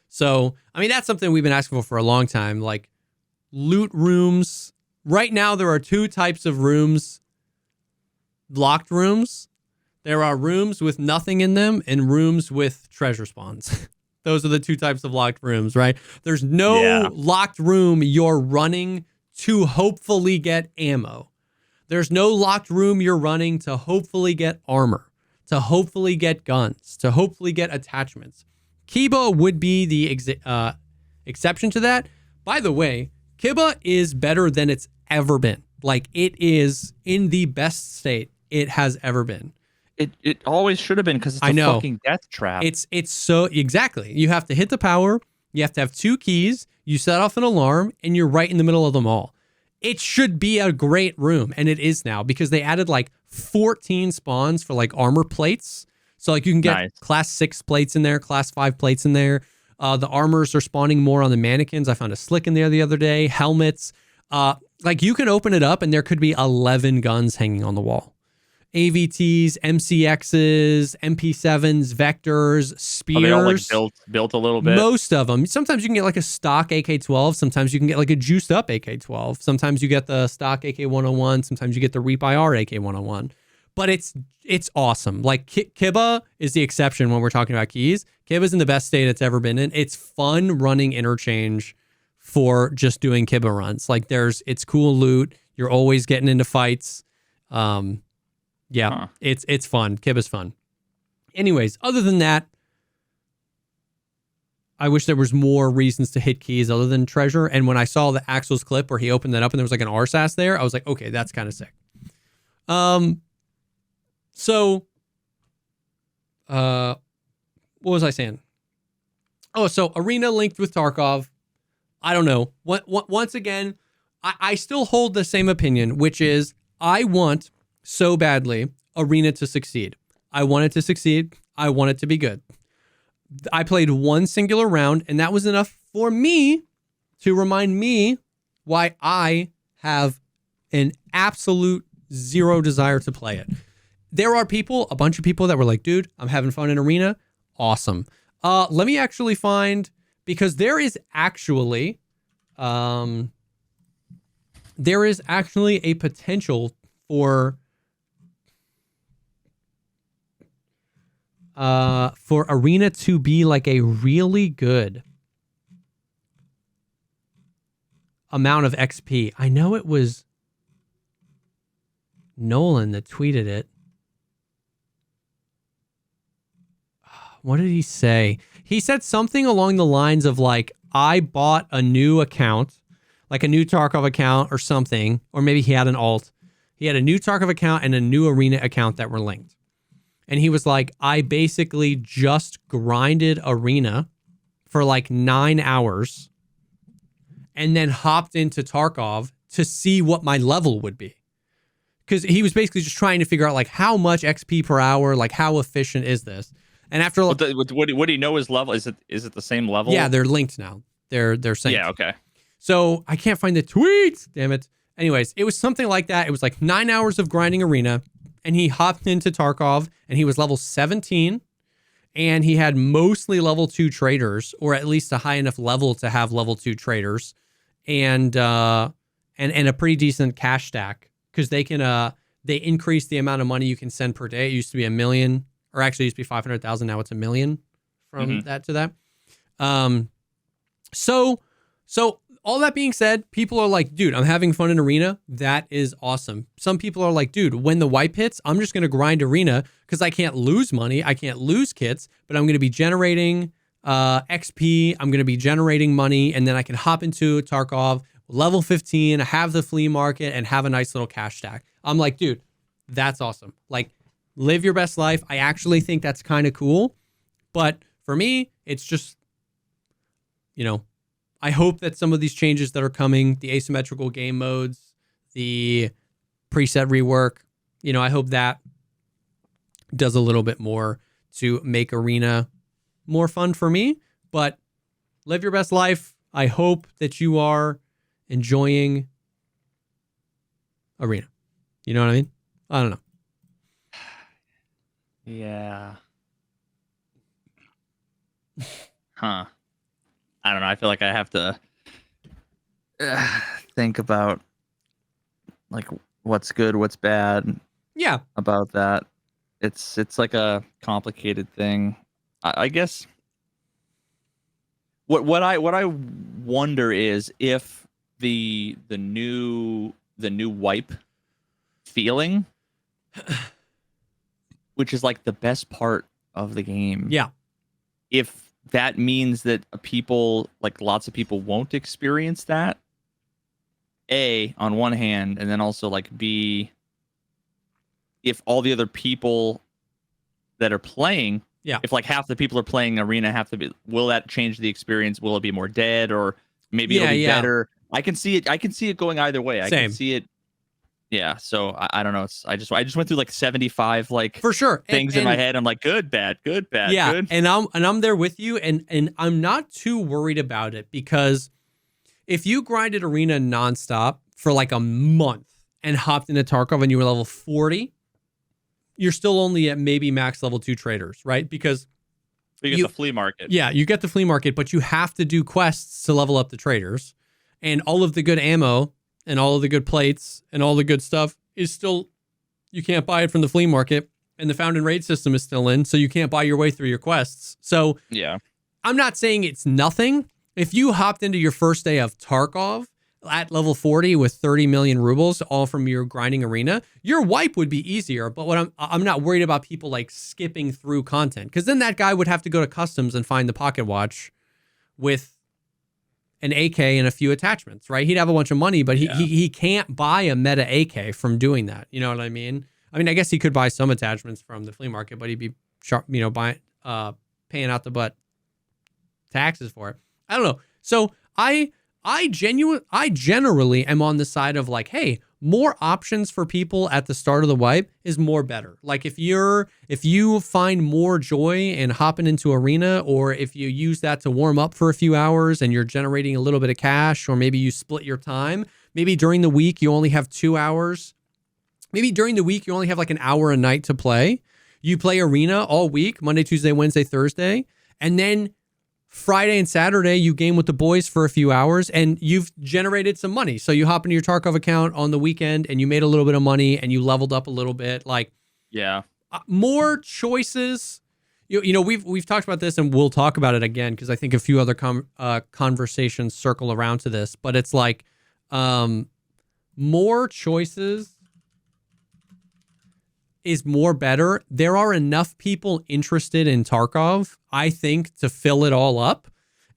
So, I mean, that's something we've been asking for a long time, like loot rooms. Right now, there are 2 types of rooms, locked rooms. There are rooms with nothing in them and rooms with treasure spawns. Those are the 2 types of locked rooms, right? There's no locked room you're running to hopefully get ammo. There's no locked room you're running to hopefully get armor, to hopefully get guns, to hopefully get attachments. Kiba would be the exception to that. By the way, Kiba is better than it's ever been. Like, it is in the best state it has ever been. It always should have been, because it's a fucking death trap. It's so, exactly. You have to hit the power. You have to have 2 keys. You set off an alarm, and you're right in the middle of them all. It should be a great room, and it is now, because they added like 14 spawns for like armor plates. So like you can get class 6 plates in there, class 5 plates in there. The armors are spawning more on the mannequins. I found a slick in there the other day. Helmets. Like you can open it up and there could be 11 guns hanging on the wall. AVTs, MCXs, MP7s, Vectors, Spears. Are they all like built a little bit? Most of them. Sometimes you can get like a stock AK-12. Sometimes you can get like a juiced up AK-12. Sometimes you get the stock AK-101. Sometimes you get the Reap IR AK-101. But it's awesome. Like Kiba is the exception when we're talking about keys. Kiba's in the best state it's ever been in. It's fun running interchange for just doing Kiba runs. Like it's cool loot. You're always getting into fights. It's fun. Kiba's fun. Anyways, other than that, I wish there was more reasons to hit keys other than treasure. And when I saw the Axel's clip where he opened that up and there was like an RSAS there, I was like, okay, that's kind of sick. So, what was I saying? Oh, so Arena linked with Tarkov. I don't know. Once again, I still hold the same opinion, which is I want so badly Arena to succeed. I want it to succeed. I want it to be good. I played one singular round, and that was enough for me to remind me why I have an absolute zero desire to play it. There are people, a bunch of people that were like, dude, I'm having fun in Arena. Awesome. Let me actually find, because there is actually a potential for Arena to be like a really good amount of XP. I know it was Nolan that tweeted it. What did he say? He said something along the lines of like, I bought a new account, like a new Tarkov account or something, or maybe he had an alt. He had a new Tarkov account and a new Arena account that were linked. And he was like, I basically just grinded Arena for like 9 hours and then hopped into Tarkov to see what my level would be. Because he was basically just trying to figure out like how much XP per hour, like how efficient is this? And after what do you know his level? Is it the same level? Yeah, they're linked now. They're synced. Yeah, okay. So I can't find the tweets. Damn it. Anyways, it was something like that. It was like 9 hours of grinding Arena, and he hopped into Tarkov, and he was level 17, and he had mostly level 2 traders, or at least a high enough level to have level 2 traders, and a pretty decent cash stack, because they increase the amount of money you can send per day. It used to be 1 million. Or actually it used to be 500,000. Now it's 1 million from that to that. So all that being said, people are like, dude, I'm having fun in Arena. That is awesome. Some people are like, dude, when the wipe hits, I'm just going to grind Arena because I can't lose money. I can't lose kits, but I'm going to be generating XP. I'm going to be generating money. And then I can hop into Tarkov, level 15, have the flea market, and have a nice little cash stack. I'm like, dude, that's awesome. Like, live your best life. I actually think that's kind of cool. But for me, it's just, I hope that some of these changes that are coming, the asymmetrical game modes, the preset rework, I hope that does a little bit more to make Arena more fun for me. But live your best life. I hope that you are enjoying Arena. You know what I mean? I don't know. Yeah. Huh. I don't know. I feel like I have to think about like what's good, what's bad. Yeah. About that. It's like a complicated thing. I guess what I wonder is if the new wipe feeling, which is like the best part of the game. Yeah. If that means that people, like lots of people, won't experience that, A, on one hand, and then also like B, if all the other people that are playing, if like half the people are playing arena, will that change the experience? Will it be more dead, or maybe it'll be better? I can see it going either way. I can see it. Yeah, so I don't know. I just went through like 75 like for sure things in my head. I'm like, good, bad, good, bad, yeah, good. And I'm there with you, and I'm not too worried about it, because if you grinded arena nonstop for like a month and hopped into Tarkov and you were level 40, you're still only at maybe max level 2 traders, right? Because you get the flea market. Yeah, you get the flea market, but you have to do quests to level up the traders, and all of the good ammo and all of the good plates and all the good stuff is still, you can't buy it from the flea market, and the found and raid system is still in, so you can't buy your way through your quests. So yeah, I'm not saying it's nothing. If you hopped into your first day of Tarkov at level 40 with 30 million rubles, all from your grinding arena, your wipe would be easier. But what I'm not worried about people like skipping through content, because then that guy would have to go to customs and find the pocket watch with an AK and a few attachments, right? He'd have a bunch of money, but he can't buy a meta AK from doing that. You know what I mean? I mean, I guess he could buy some attachments from the flea market, but he'd be sharp, paying out the butt taxes for it. I don't know. So I generally am on the side of like, hey, more options for people at the start of the wipe is more better. Like if you find more joy in hopping into arena, or if you use that to warm up for a few hours and you're generating a little bit of cash, or maybe you split your time, maybe during the week you only have 2 hours. Maybe during the week you only have like an hour a night to play. You play arena all week, Monday, Tuesday, Wednesday, Thursday, and then Friday and Saturday, you game with the boys for a few hours and you've generated some money. So you hop into your Tarkov account on the weekend and you made a little bit of money and you leveled up a little bit. Like, yeah, more choices. You know, we've talked about this and we'll talk about it again, because I think a few other conversations circle around to this. But it's like more choices is more better. There are enough people interested in Tarkov, I think, to fill it all up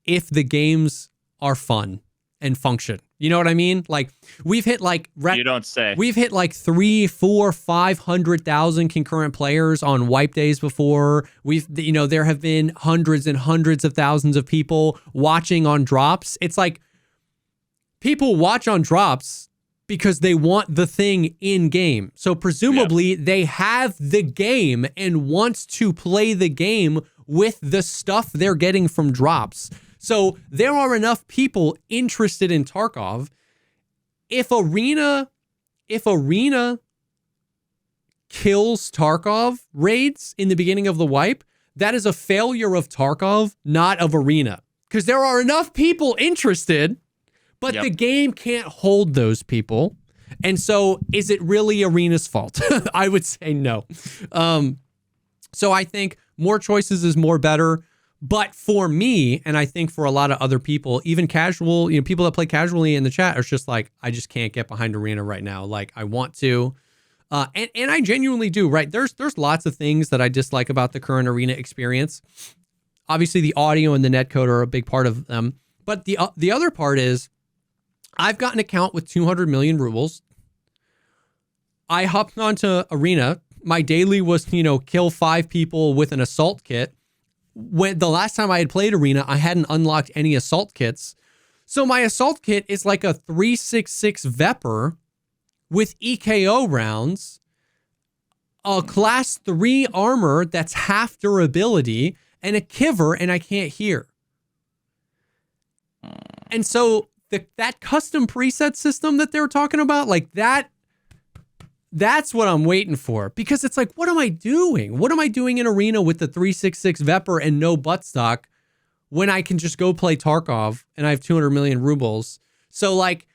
if the games are fun and function. You know what I mean? Like we've hit like you don't say. We've hit like 3, 4, 500,000 concurrent players on wipe days before. There have been hundreds and hundreds of thousands of people watching on drops. It's like people watch on drops because they want the thing in game. So presumably they have the game and wants to play the game with the stuff they're getting from drops. So there are enough people interested in Tarkov. If arena kills Tarkov raids in the beginning of the wipe, that is a failure of Tarkov, not of arena. Because there are enough people interested, but the game can't hold those people. And so is it really arena's fault? I would say no. So I think more choices is more better. But for me, and I think for a lot of other people, even casual, people that play casually in the chat are just like, I just can't get behind arena right now. Like I want to. And I genuinely do, right? There's lots of things that I dislike about the current arena experience. Obviously the audio and the netcode are a big part of them. But the other part is, I've got an account with 200 million rubles. I hopped onto arena. My daily was, kill 5 people with an assault kit. When the last time I had played arena, I hadn't unlocked any assault kits. So my assault kit is like a 366 Vepr with EKO rounds, a class 3 armor that's half durability, and a kiver, and I can't hear. And so that custom preset system that they were talking about, like that's what I'm waiting for, because it's like, what am I doing? What am I doing in arena with the 366 Vepr and no buttstock when I can just go play Tarkov and I have 200 million rubles? So like,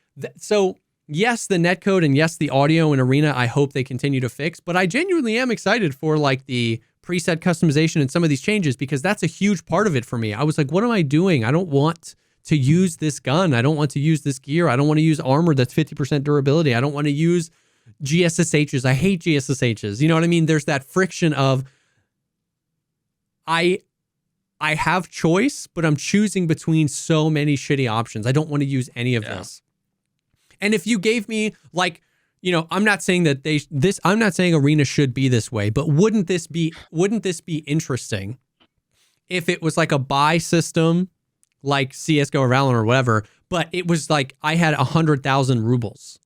yes, the netcode and yes, the audio in arena, I hope they continue to fix, but I genuinely am excited for like the preset customization and some of these changes, because that's a huge part of it for me. I was like, what am I doing? I don't want to use this gun. I don't want to use this gear. I don't want to use armor that's 50% durability. I don't want to use GSSHs. I hate GSSHs. You know what I mean? There's that friction of I have choice, but I'm choosing between so many shitty options. I don't want to use any of this. And if you gave me like, you know, I'm not saying that I'm not saying Arena should be this way, but wouldn't this be interesting if it was like a buy system like CSGO or Valorant or whatever, but it was like I had 100,000 rubles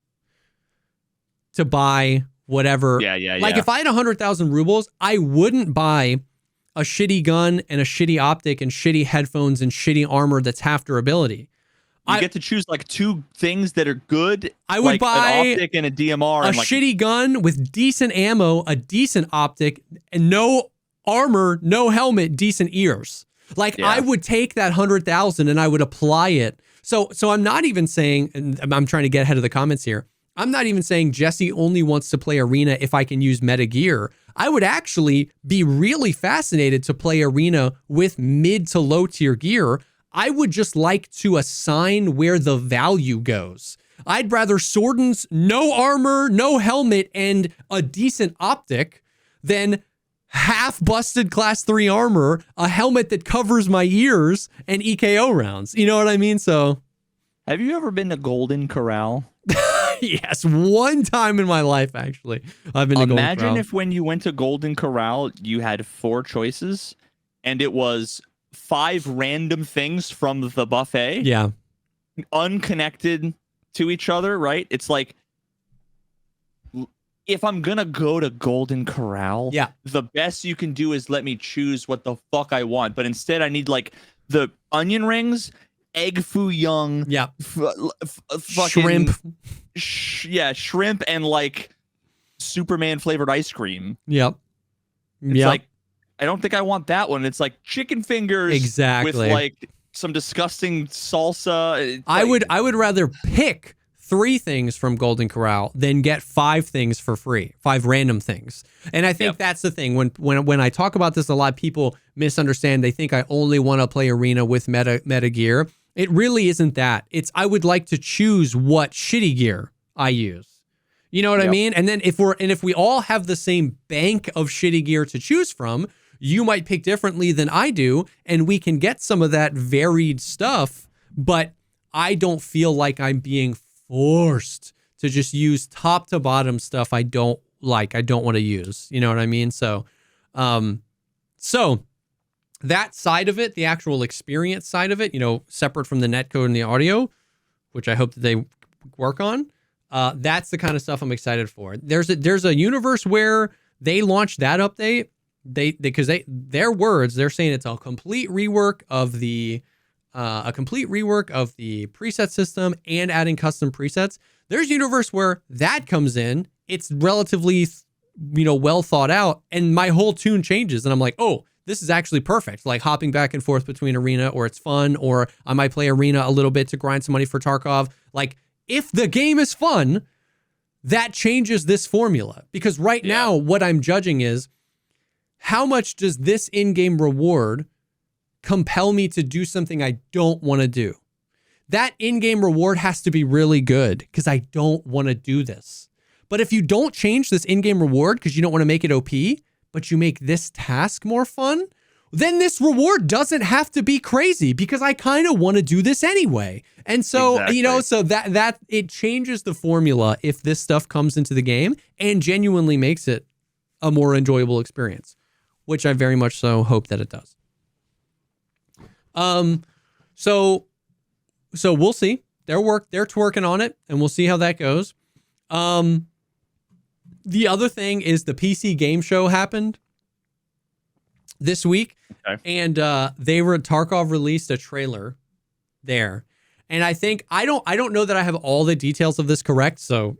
to buy whatever. Like if I had 100,000 rubles, I wouldn't buy a shitty gun and a shitty optic and shitty headphones and shitty armor that's half durability. You get to choose like two things that are good. I would buy an optic and a DMR. A shitty gun with decent ammo, a decent optic, and no armor, no helmet, decent ears. Like I would take that 100,000 and I would apply it. So I'm not even saying, and I'm trying to get ahead of the comments here. I'm not even saying Jesse only wants to play Arena if I can use meta gear. I would actually be really fascinated to play Arena with mid to low tier gear. I would just like to assign where the value goes. I'd rather Sorden's no armor, no helmet, and a decent optic than half busted class 3 armor, a helmet that covers my ears, and EKO rounds. You know what I mean? So, have you ever been to Golden Corral? Yes, one time in my life, actually. I've been to Golden Corral. Imagine if when you went to Golden Corral, you had 4 choices, and it was 5 random things from the buffet. Yeah. Unconnected to each other, right? It's like, if I'm gonna go to Golden Corral, the best you can do is let me choose what the fuck I want. But instead, I need like the onion rings, egg foo young, shrimp, shrimp, and like Superman flavored ice cream. It's like, I don't think I want that one. It's like chicken fingers, exactly, with like some disgusting salsa. I would rather pick 3 things from Golden Corral than get 5 things for free, 5 random things. And I think that's the thing. When I talk about this, a lot of people misunderstand. They think I only want to play Arena with meta gear. It really isn't that. It's I would like to choose what shitty gear I use. You know what I mean? And then if we all have the same bank of shitty gear to choose from, you might pick differently than I do, and we can get some of that varied stuff, but I don't feel like I'm being forced to just use top to bottom stuff I don't want to use. You know what I mean? So that side of it, the actual experience side of it, you know, separate from the netcode and the audio, which I hope that they work on, that's the kind of stuff I'm excited for. There's a universe where they launched that update. Their words, they're saying it's a complete rework of the preset system and adding custom presets. There's a universe where that comes in. It's relatively, well thought out, and my whole tune changes, and I'm like, oh, this is actually perfect. Like hopping back and forth between Arena, or it's fun, or I might play Arena a little bit to grind some money for Tarkov. Like, if the game is fun, that changes this formula. Because right now, what I'm judging is, how much does this in-game reward compel me to do something I don't want to do? That in-game reward has to be really good because I don't want to do this. But if you don't change this in-game reward because you don't want to make it OP, but you make this task more fun, then this reward doesn't have to be crazy because I kind of want to do this anyway. And so, so that it changes the formula if this stuff comes into the game and genuinely makes it a more enjoyable experience, which I very much so hope that it does. So we'll see. They're working on it, and we'll see how that goes. The other thing is the PC game show happened this week, and Tarkov released a trailer there, and I think I don't know that I have all the details of this correct, so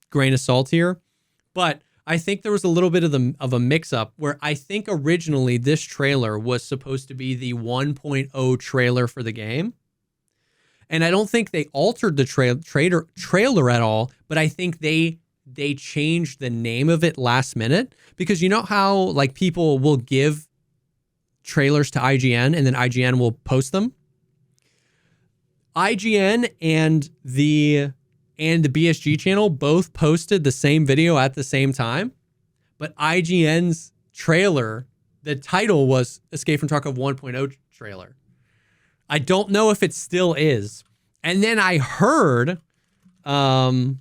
grain of salt here, but I think there was a little bit of a mix-up where I think originally this trailer was supposed to be the 1.0 trailer for the game. And I don't think they altered the trailer at all, but I think they changed the name of it last minute. Because you know how like people will give trailers to IGN and then IGN will post them? IGN and the BSG channel both posted the same video at the same time, but IGN's trailer, the title was Escape from Tarkov 1.0 trailer. I don't know if it still is. And then I heard that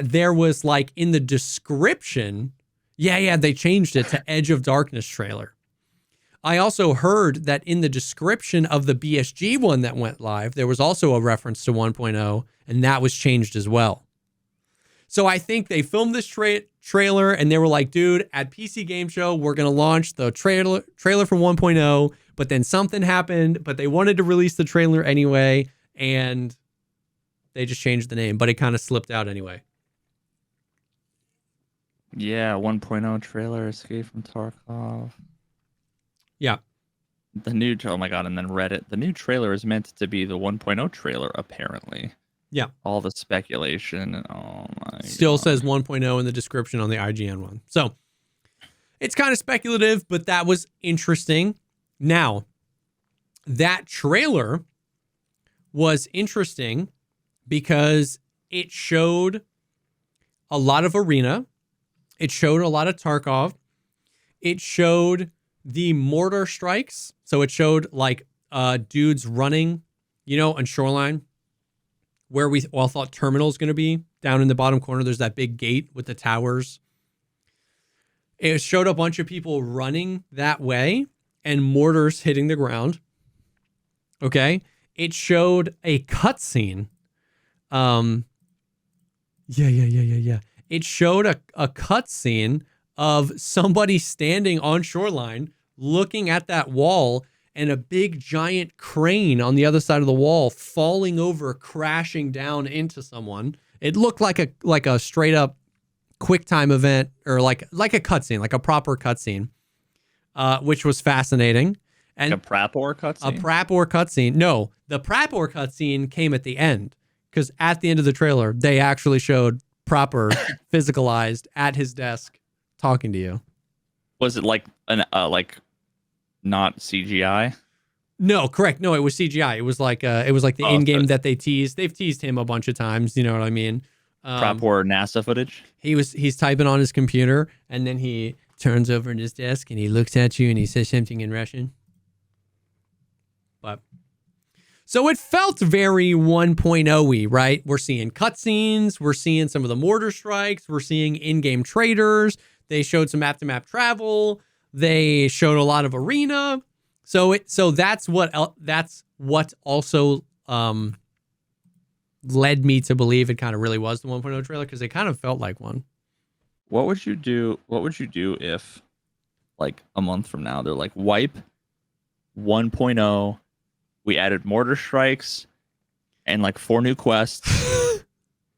there was like in the description, they changed it to Edge of Darkness trailer. I also heard that in the description of the BSG one that went live, there was also a reference to 1.0, and that was changed as well. So I think they filmed this trailer, and they were like, dude, at PC Game Show, we're going to launch the trailer for 1.0, but then something happened, but they wanted to release the trailer anyway, and they just changed the name, but it kind of slipped out anyway. Yeah, 1.0 trailer, Escape from Tarkov. Yeah. Oh my God, and then Reddit. The new trailer is meant to be the 1.0 trailer, apparently. Yeah. All the speculation and Still says 1.0 in the description on the IGN one. So it's kind of speculative, but that was interesting. Now, that trailer was interesting because it showed a lot of Arena. It showed a lot of Tarkov. It showed the mortar strikes. So it showed like dudes running, on Shoreline, where we all thought Terminal's going to be. Down in the bottom corner, there's that big gate with the towers. It showed a bunch of people running that way and mortars hitting the ground. Okay. It showed a cutscene. It showed a cutscene of somebody standing on Shoreline looking at that wall and a big giant crane on the other side of the wall falling over, crashing down into someone. It looked like a straight up QuickTime event, or like a cutscene, like a proper cutscene, which was fascinating. And like a Prapor cutscene? A Prapor cutscene. No, the Prapor cutscene came at the end, because at the end of the trailer, they actually showed Proper physicalized at his desk talking to you. Was it like not CGI? No, correct. No, it was CGI. It was like the in-game that they teased. They've teased him a bunch of times. You know what I mean? Proper NASA footage. He's typing on his computer, and then he turns over at his desk and he looks at you and he says something in Russian. But so it felt very 1.0-y, right? We're seeing cutscenes. We're seeing some of the mortar strikes. We're seeing in-game traders. They showed some map-to-map travel. They showed a lot of Arena. So that's what also led me to believe it kind of really was the 1.0 trailer, because it kind of felt like one. What would you do if, like, a month from now they're like, wipe 1.0, we added mortar strikes and like 4 new quests,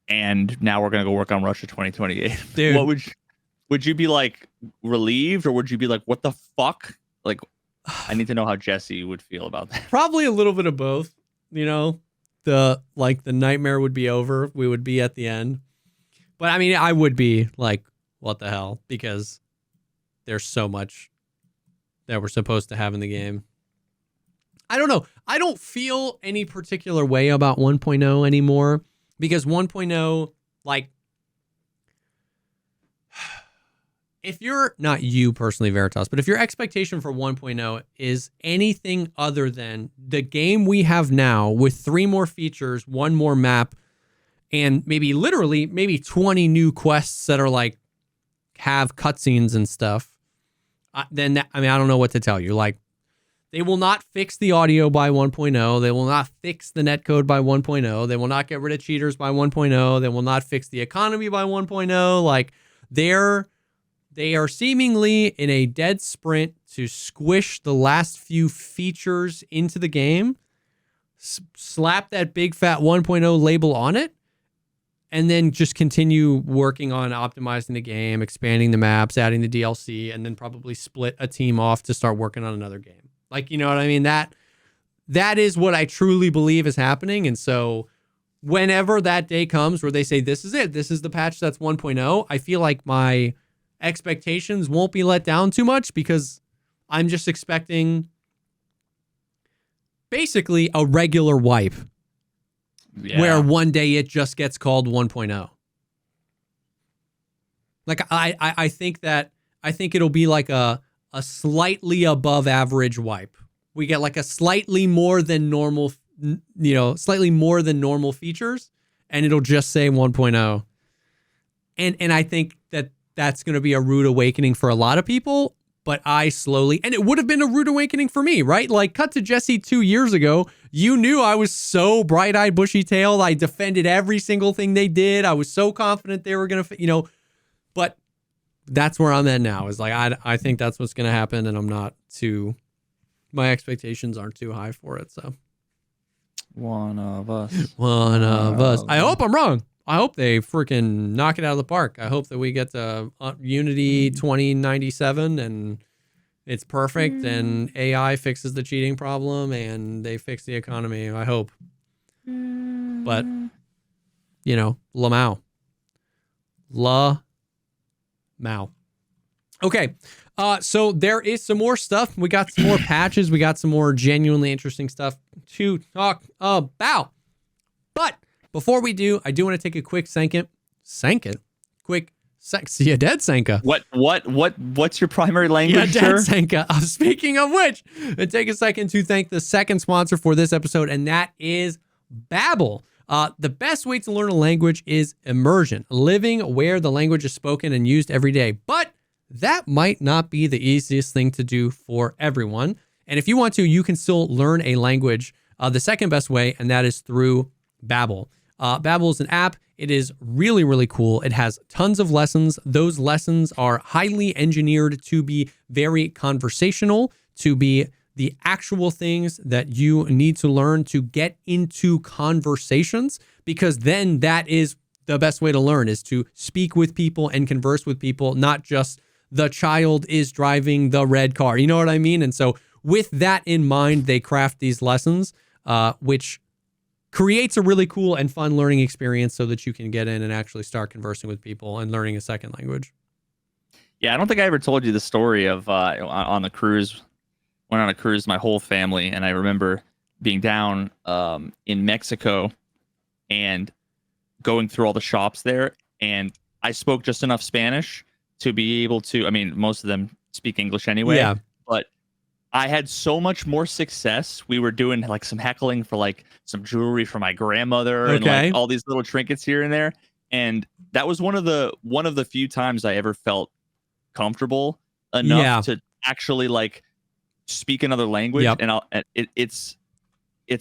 and now we're gonna go work on Russia 2028. Dude, what would you be like, relieved, or would you be like, what the fuck? Like, I need to know how Jesse would feel about that. Probably a little bit of both. The nightmare would be over. We would be at the end. But I mean, I would be like, what the hell? Because there's so much that we're supposed to have in the game. I don't know. I don't feel any particular way about 1.0 anymore, because 1.0, like, if you're, not you personally, Veritas, but if your expectation for 1.0 is anything other than the game we have now with 3 more features, 1 more map, and maybe 20 new quests that are like, have cutscenes and stuff, then I don't know what to tell you. Like, they will not fix the audio by 1.0. They will not fix the netcode by 1.0. They will not get rid of cheaters by 1.0. They will not fix the economy by 1.0. Like, they are seemingly in a dead sprint to squish the last few features into the game, slap that big fat 1.0 label on it, and then just continue working on optimizing the game, expanding the maps, adding the DLC, and then probably split a team off to start working on another game. Like, you know what I mean? That is what I truly believe is happening. And so whenever that day comes where they say, this is it, this is the patch that's 1.0, I feel like my expectations won't be let down too much, because I'm just expecting basically a regular wipe where one day it just gets called 1.0. Like I think it'll be like a slightly above average wipe. We get like a slightly more than normal, slightly more than normal features, and it'll just say 1.0. And I think that's going to be a rude awakening for a lot of people, but and it would have been a rude awakening for me, right? Like, cut to Jesse 2 years ago. You knew I was so bright-eyed, bushy-tailed. I defended every single thing they did. I was so confident they were going to, but that's where I'm at now, is like, I think that's what's going to happen, and my expectations aren't too high for it, so. One of us. I hope I'm wrong. I hope they freaking knock it out of the park. I hope that we get to Unity 2097 and it's perfect and AI fixes the cheating problem and they fix the economy. I hope. But, Lamau. Okay. So there is some more stuff. We got some more patches. We got some more genuinely interesting stuff to talk about. But before we do, I do want to take a quick second. See a dead Sanka. What's your primary language, dead Sanka. Speaking of which, take a second to thank the second sponsor for this episode, and that is Babbel. The best way to learn a language is immersion, living where the language is spoken and used every day. But that might not be the easiest thing to do for everyone. And if you want to, you can still learn a language the second best way, and that is through Babbel. Babbel is an app. It is really, really cool. It has tons of lessons. Those lessons are highly engineered to be very conversational, to be the actual things that you need to learn to get into conversations, because then that is the best way to learn, is to speak with people and converse with people, not just the child is driving the red car. You know what I mean? And so with that in mind, they craft these lessons, which creates a really cool and fun learning experience so that you can get in and actually start conversing with people and learning a second language. Yeah, I don't think I ever told you the story of on the cruise. Went on a cruise, my whole family, and I remember being down in Mexico and going through all the shops there, and I spoke just enough Spanish to be able to, most of them speak English anyway. Yeah. But I had so much more success. We were doing like some heckling for like some jewelry for my grandmother and like all these little trinkets here and there. And that was one of the few times I ever felt comfortable enough to actually like speak another language. And it's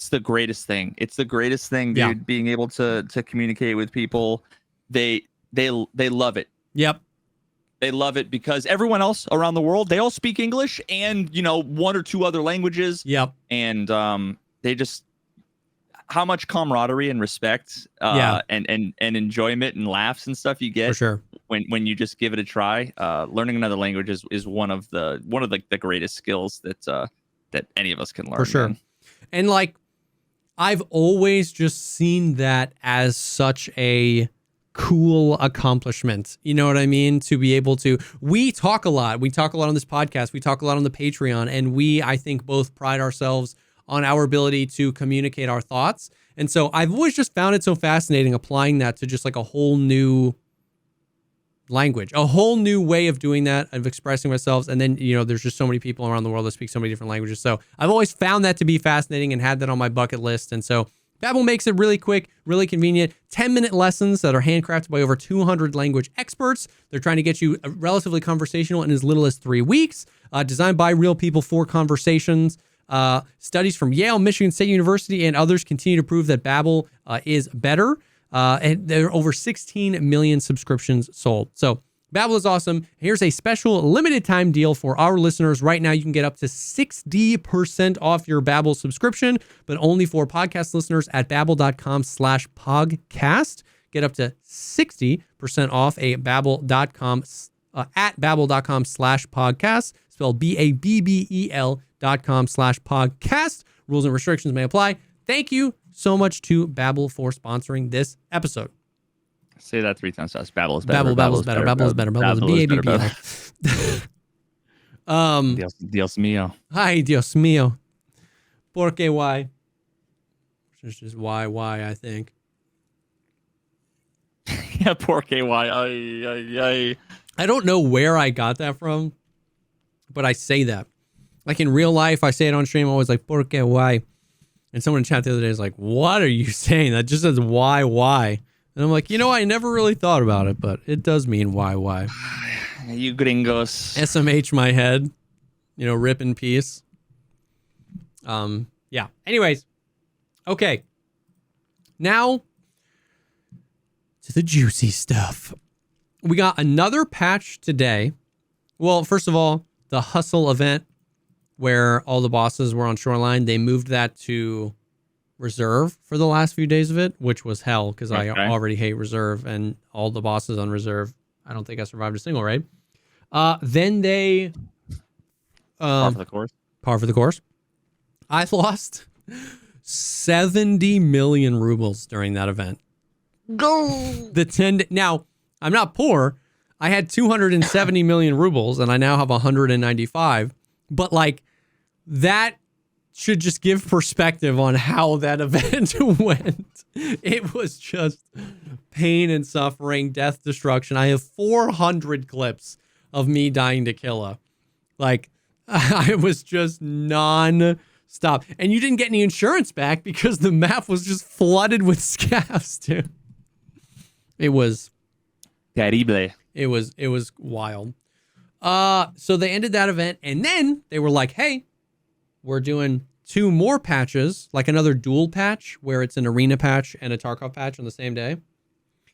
the greatest thing. It's the greatest thing, dude, being able to communicate with people. They love it. Yep. They love it because everyone else around the world, they all speak English and, one or two other languages. Yep. And they just, how much camaraderie and respect and enjoyment and laughs and stuff you get for sure when you just give it a try. Learning another language is one of the greatest skills that any of us can learn. For sure. Man. And like, I've always just seen that as such a cool accomplishment. You know what I mean? To be able to, we talk a lot on this podcast, we talk a lot on the Patreon, and I think both pride ourselves on our ability to communicate our thoughts. And so I've always just found it so fascinating applying that to just like a whole new language, a whole new way of doing that, of expressing ourselves. And then, there's just so many people around the world that speak so many different languages. So I've always found that to be fascinating and had that on my bucket list. And so Babbel makes it really quick, really convenient, 10-minute lessons that are handcrafted by over 200 language experts. They're trying to get you relatively conversational in as little as 3 weeks, designed by real people for conversations. Studies from Yale, Michigan State University, and others continue to prove that Babbel is better. And there are over 16 million subscriptions sold. So Babbel is awesome. Here's a special limited time deal for our listeners. Right now, you can get up to 60% off your Babbel subscription, but only for podcast listeners at babbel.com/pogcast. Get up to 60% off a babbel.com at babbel.com/podcast, spelled babbel.com/podcast. Rules and restrictions may apply. Thank you so much to Babbel for sponsoring this episode. Say that 3 times fast. Babbel is better. Babbel is better. Babbel is better. Babbel is B-A-B-B-L. Dios mío. Hi, Dios mío. Porque why? Which is just why, I think. Yeah, Porque why? I. I don't know where I got that from, but I say that. Like in real life, I say it on stream. I'm always like, Porque why? And someone in chat the other day is like, what are you saying? That just says why? And I'm like, I never really thought about it, but it does mean why. You gringos. SMH my head. Rip in peace. Yeah. Anyways. Okay. Now to the juicy stuff. We got another patch today. Well, first of all, the hustle event where all the bosses were on Shoreline, they moved that to reserve for the last few days of it, which was hell because I already hate reserve, and all the bosses on reserve, I don't think I survived a single raid. Then they par for the course. Par for the course. I lost 70 million rubles during that event. Go. Now, I'm not poor. I had 270 million rubles, and I now have 195. But like, that should just give perspective on how that event went. It was just pain and suffering, death, destruction. I have 400 clips of me dying to Killa. Like, I was just non-stop. And you didn't get any insurance back because the map was just flooded with scavs, dude. It was terrible. It was wild. So they ended that event, and then they were like, hey, we're doing 2 more patches, like another dual patch where it's an arena patch and a Tarkov patch on the same day.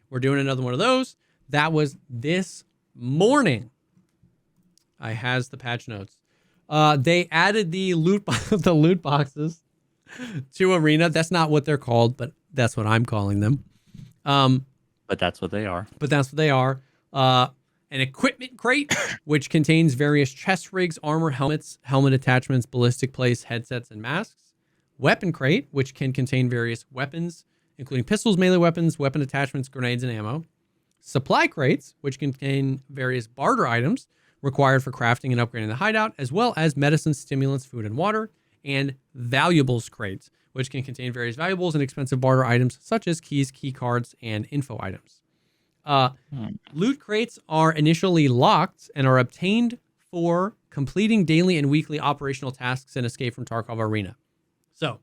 We're doing another one of those. That was this morning. I has the patch notes. They added the loot boxes to arena. That's not what they're called, but that's what I'm calling them. But that's what they are. An equipment crate, which contains various chest rigs, armor, helmets, helmet attachments, ballistic plates, headsets, and masks. Weapon crate, which can contain various weapons, including pistols, melee weapons, weapon attachments, grenades, and ammo. Supply crates, which contain various barter items required for crafting and upgrading the hideout, as well as medicine, stimulants, food, and water. And valuables crates, which can contain various valuables and expensive barter items, such as keys, key cards, and info items. Loot crates are initially locked and are obtained for completing daily and weekly operational tasks and escape from Tarkov Arena. So,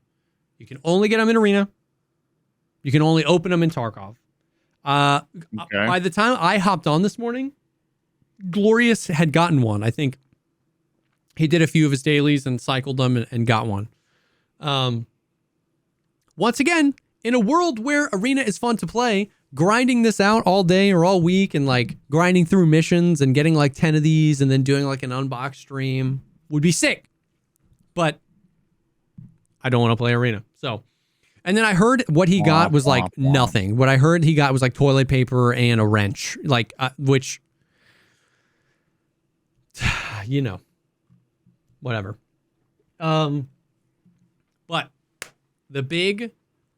you can only get them in Arena. You can only open them in Tarkov. By the time I hopped on this morning, Glorious had gotten one. I think he did a few of his dailies and cycled them and got one. Once again, in a world where Arena is fun to play, grinding this out all day or all week and like grinding through missions and getting like 10 of these and then doing like an unbox stream would be sick. But I don't want to play Arena. So, and then I heard what he got was like nothing. What I heard he got was like toilet paper and a wrench, like which, whatever. But the big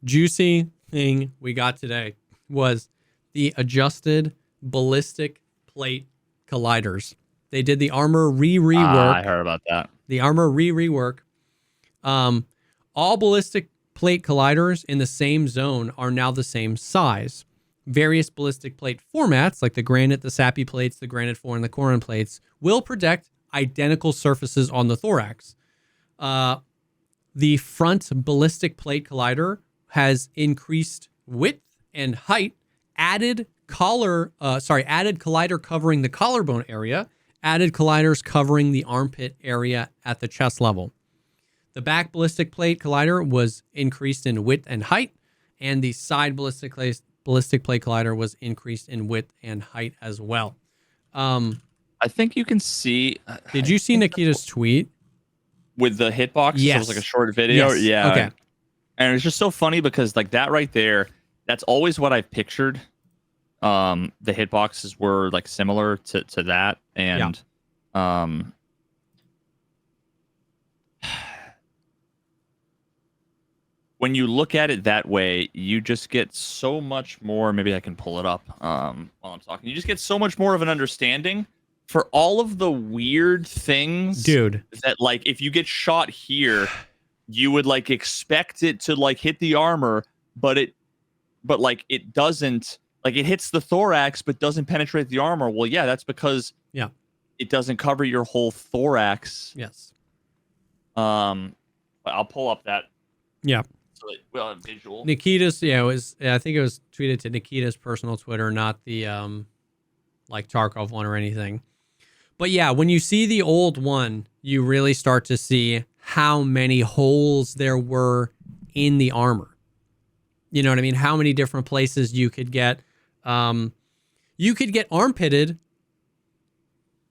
juicy thing we got today was the adjusted ballistic plate colliders. They did the armor rework. I heard about that. The armor rework. All ballistic plate colliders in the same zone are now the same size. Various ballistic plate formats, like the granite, the sappy plates, the granite 4, and the Corin plates, will protect identical surfaces on the thorax. The front ballistic plate collider has increased width and height, added collider covering the collarbone area, added colliders covering the armpit area at the chest level. The back ballistic plate collider was increased in width and height, and the side ballistic plate collider was increased in width and height as well. I think you can see. Did you see Nikita's tweet? With the hitbox? Yes. So it was like a short video? Yes. Yeah. Okay. And it's just so funny because like that right there, that's always what I've pictured. The hitboxes were like similar to that. And when you look at it that way, you just get so much more. Maybe I can pull it up while I'm talking. You just get so much more of an understanding for all of the weird things, dude, that like if you get shot here, you would like expect it to like hit the armor, but it doesn't, like it hits the thorax but doesn't penetrate the armor. Well, yeah, that's because it doesn't cover your whole thorax. Yes. I'll pull up that. Yeah. So that we'll have visual. Nikita's, I think it was tweeted to Nikita's personal Twitter, not the like Tarkov one or anything. But yeah, when you see the old one, you really start to see how many holes there were in the armor. You know what I mean? How many different places you could get armpitted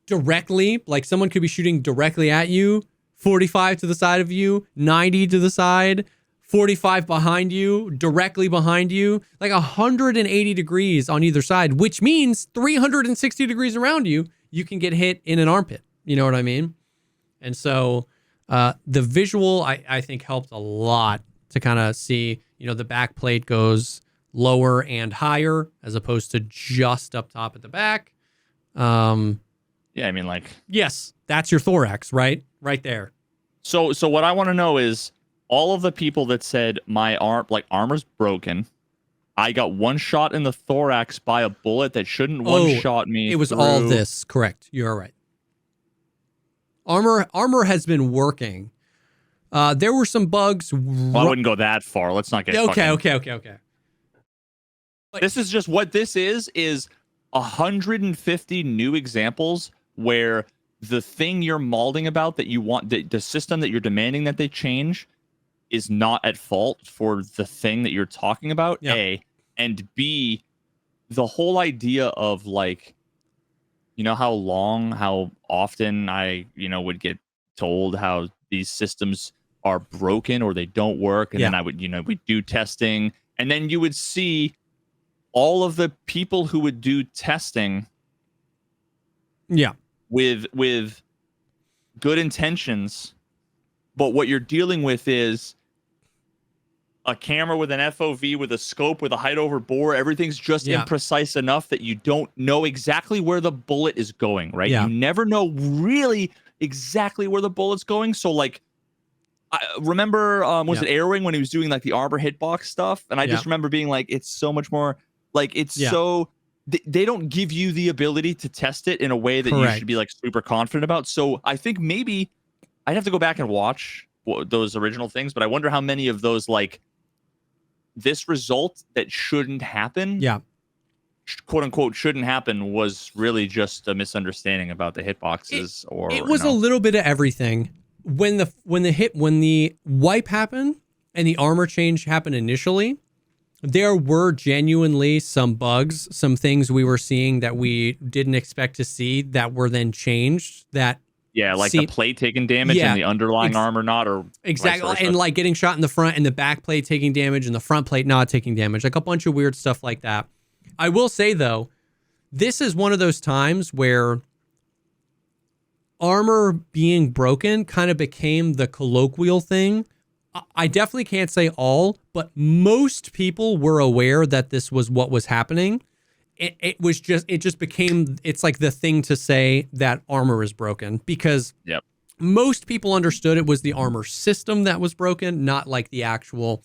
directly, like someone could be shooting directly at you, 45 to the side of you, 90 to the side, 45 behind you, directly behind you, like 180 degrees on either side, which means 360 degrees around you, you can get hit in an armpit. You know what I mean? And so the visual, I think, helped a lot to kind of see, the back plate goes lower and higher as opposed to just up top at the back. Yeah, I mean, like... Yes, that's your thorax, right? Right there. So what I want to know is, all of the people that said my armor's broken, I got one shot in the thorax by a bullet that shouldn't one-shot me. It was all this. Correct. You're right. Armor has been working. There were some bugs. Well, I wouldn't go that far. Let's not get Okay. This is just what this is 150 new examples where the thing you're malding about that you want, the system that you're demanding that they change, is not at fault for the thing that you're talking about, A. And B, the whole idea of like, how often I, would get told how these systems are broken or they don't work. And then I would, we'd do testing. And then you would see all of the people who would do testing with good intentions. But what you're dealing with is a camera with an FOV, with a scope, with a height over bore. Everything's just imprecise enough that you don't know exactly where the bullet is going, right? You never know really exactly where the bullet's going. So like, I remember, was it Airwing when he was doing like the armor hitbox stuff? And I just remember being like, it's so much more like, it's so, they don't give you the ability to test it in a way that you should be like super confident about. So I think maybe I'd have to go back and watch those original things, but I wonder how many of those, like, this result that shouldn't happen, quote unquote, shouldn't happen, was really just a misunderstanding about the hitboxes. It was a little bit of everything. When the wipe happened and the armor change happened initially, there were genuinely some bugs, some things we were seeing that we didn't expect to see that were then changed. That the plate taking damage and the underlying armor not, or exactly, and like getting shot in the front and the back plate taking damage and the front plate not taking damage, like a bunch of weird stuff like that. I will say though, this is one of those times where armor being broken kind of became the colloquial thing. I definitely can't say all, but most people were aware that this was what was happening. It just became, it's like the thing to say that armor is broken, because most people understood it was the armor system that was broken, not like the actual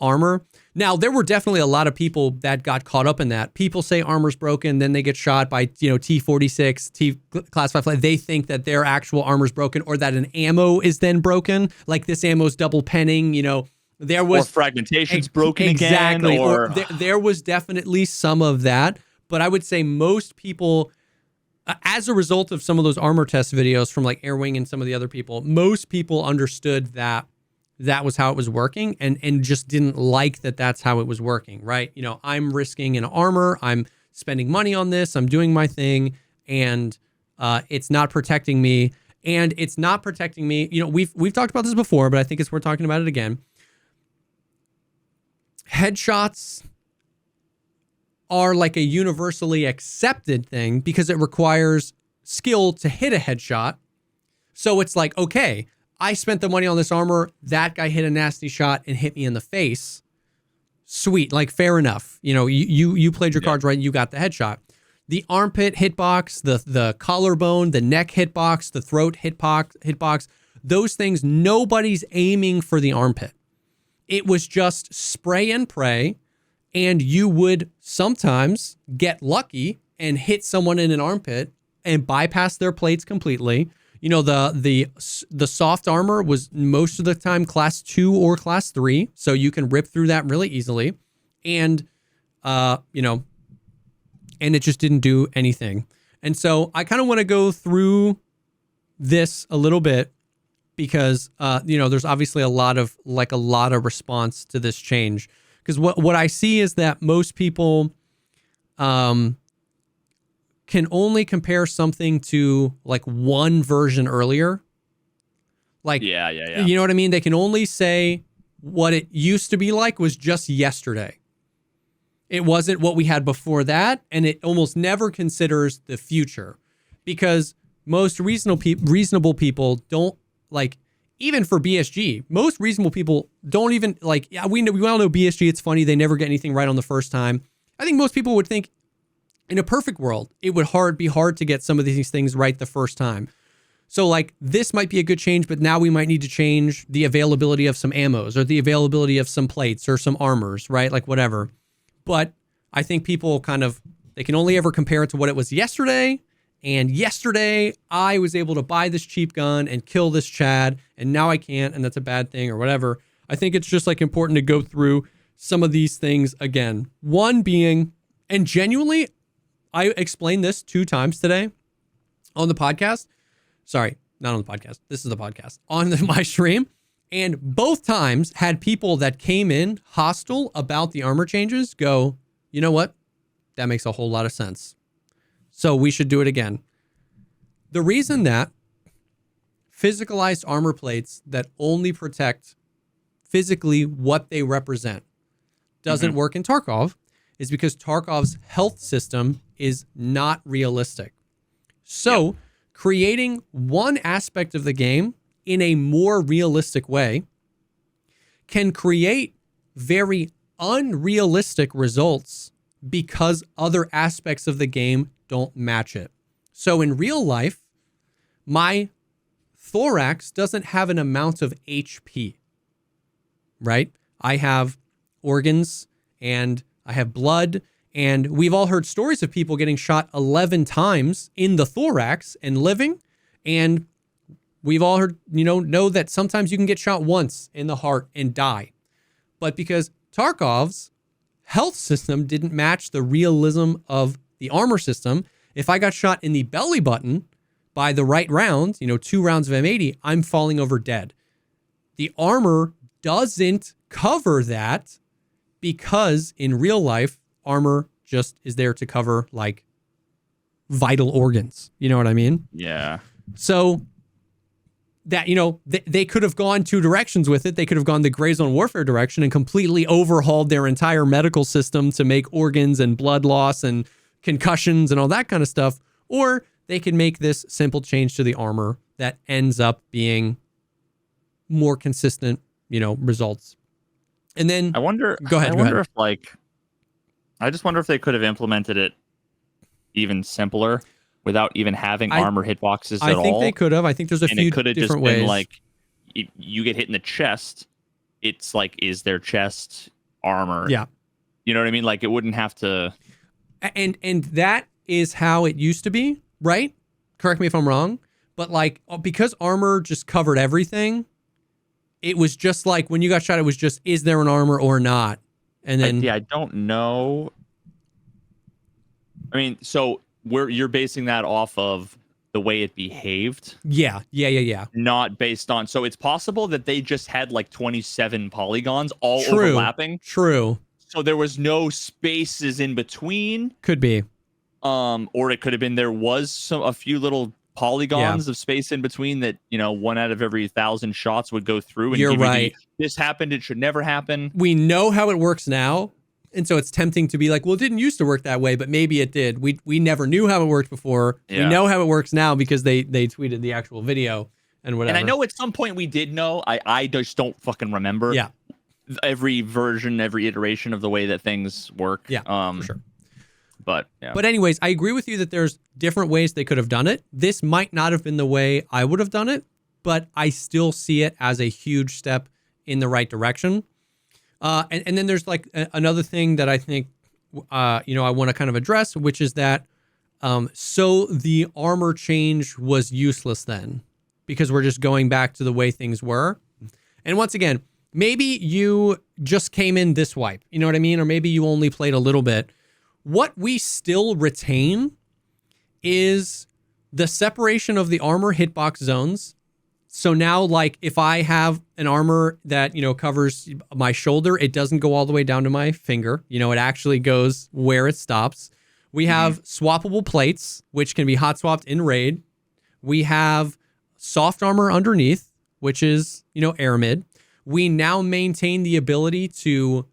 armor. Now, there were definitely a lot of people that got caught up in that. People say armor's broken, then they get shot by, T-46, T class 5. They think that their actual armor's broken, or that an ammo is then broken. Like this ammo's double penning, there was... Or fragmentation's broken exactly, again. Or there was definitely some of that. But I would say most people, as a result of some of those armor test videos from like Airwing and some of the other people, most people understood that that was how it was working, and just didn't like that that's how it was working, right? I'm risking an armor, I'm spending money on this, I'm doing my thing, and it's not protecting me. And it's not protecting me. We've talked about this before, but I think it's worth talking about it again. Headshots are like a universally accepted thing because it requires skill to hit a headshot. So it's like, okay, I spent the money on this armor. That guy hit a nasty shot and hit me in the face. Sweet, like fair enough. You played your cards right. You got the headshot. The armpit hitbox, the collarbone, the neck hitbox, the throat hitbox, those things, nobody's aiming for the armpit. It was just spray and pray, and you would sometimes get lucky and hit someone in an armpit and bypass their plates completely. You know, the soft armor was most of the time class 2 or class 3, so you can rip through that really easily. And, you know, and it just didn't do anything. And so I kind of want to go through this a little bit because, you know, there's obviously a lot of response to this change. Because what I see is that most people can only compare something to like one version earlier. Like, yeah. You know what I mean? They can only say what it used to be like was just yesterday. It wasn't what we had before that, and it almost never considers the future, because most reasonable people don't, like, even for BSG, most reasonable people don't even, like, yeah, we all know BSG, it's funny, they never get anything right on the first time. I think most people would think in a perfect world, it would be hard to get some of these things right the first time. So, like, this might be a good change, but now we might need to change the availability of some ammos or the availability of some plates or some armors, right? Like, whatever. But I think people they can only ever compare it to what it was yesterday. And yesterday I was able to buy this cheap gun and kill this Chad, and now I can't, and that's a bad thing or whatever. I think it's just like important to go through some of these things again. One being, and genuinely, I explained this 2 times today on the podcast. Sorry, not on the podcast. This is the podcast on my stream. And both times had people that came in hostile about the armor changes go, you know what? That makes a whole lot of sense. So we should do it again. The reason that physicalized armor plates that only protect physically what they represent doesn't work in Tarkov is because Tarkov's health system is not realistic. So creating one aspect of the game in a more realistic way can create very unrealistic results because other aspects of the game don't match it. So in real life, my thorax doesn't have an amount of HP, right? I have organs and I have blood, and we've all heard stories of people getting shot 11 times in the thorax and living, and we've all heard, know that sometimes you can get shot once in the heart and die. But because Tarkov's health system didn't match the realism of the armor system, if I got shot in the belly button by the right round, 2 rounds of M80, I'm falling over dead. The armor doesn't cover that because in real life, armor just is there to cover like vital organs. You know what I mean? Yeah. So that, they could have gone 2 directions with it. They could have gone the gray zone warfare direction and completely overhauled their entire medical system to make organs and blood loss and concussions and all that kind of stuff. Or they could make this simple change to the armor that ends up being more consistent, results. And then I wonder, go ahead. If I just wonder if they could have implemented it even simpler without even having armor hitboxes at all. I think they could have. I think there's a few different ways. It could have just been like, you get hit in the chest, it's like, is their chest armor? Yeah. You know what I mean? Like, it wouldn't have to. And that is how it used to be, right? Correct me if I'm wrong. But like, because armor just covered everything, it was just like when you got shot, it was just, is there an armor or not? And then I don't know. I mean, so you're basing that off of the way it behaved. Yeah. Not based on. So it's possible that they just had like 27 polygons all overlapping. True. So there was no spaces in between. Could be. Or it could have been there was a few little polygons of space in between that, 1 out of every 1,000 shots would go through. And you're right. This happened. It should never happen. We know how it works now. And so it's tempting to be like, well, it didn't used to work that way, but maybe it did. We never knew how it worked before. Yeah. We know how it works now because they tweeted the actual video and whatever. And I know at some point we did know. I just don't fucking remember. Yeah. Every version, every iteration of the way that things work. Yeah, for sure. But yeah. But anyways, I agree with you that there's different ways they could have done it. This might not have been the way I would have done it. but I still see it as a huge step in the right direction. And then there's like another thing that I think, I want to kind of address, which is that, so the armor change was useless then because we're just going back to the way things were. And once again, maybe you just came in this wipe, you know what I mean? Or maybe you only played a little bit. What we still retain is the separation of the armor hitbox zones. So now, like, if I have an armor that, covers my shoulder, it doesn't go all the way down to my finger. It actually goes where it stops. We have swappable plates, which can be hot swapped in raid. We have soft armor underneath, which is, air mid. We now maintain the ability to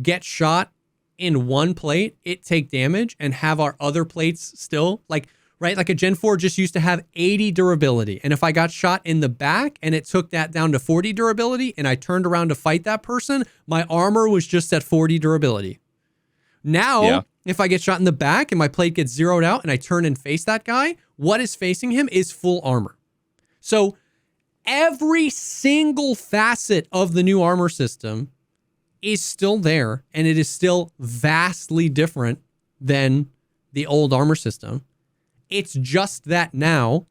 get shot in one plate, it take damage, and have our other plates still, like a Gen 4 just used to have 80 durability. And if I got shot in the back and it took that down to 40 durability and I turned around to fight that person, my armor was just at 40 durability. Now, if I get shot in the back and my plate gets zeroed out and I turn and face that guy, what is facing him is full armor. So every single facet of the new armor system is still there, and it is still vastly different than the old armor system. It's just that now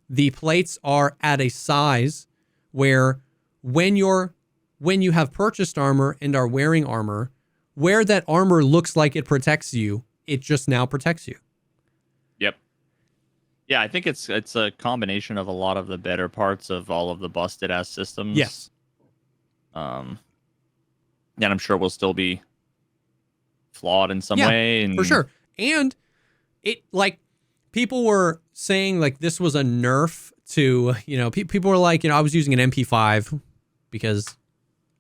the plates are at a size where when you have purchased armor and are wearing armor, where that armor looks like it protects you, it just now protects you. Yep. Yeah, I think it's a combination of a lot of the better parts of all of the busted ass systems. Yes. And I'm sure we'll still be flawed in some way. And for sure. And it, like, people were saying, like, this was a nerf to, people were like, I was using an MP5 because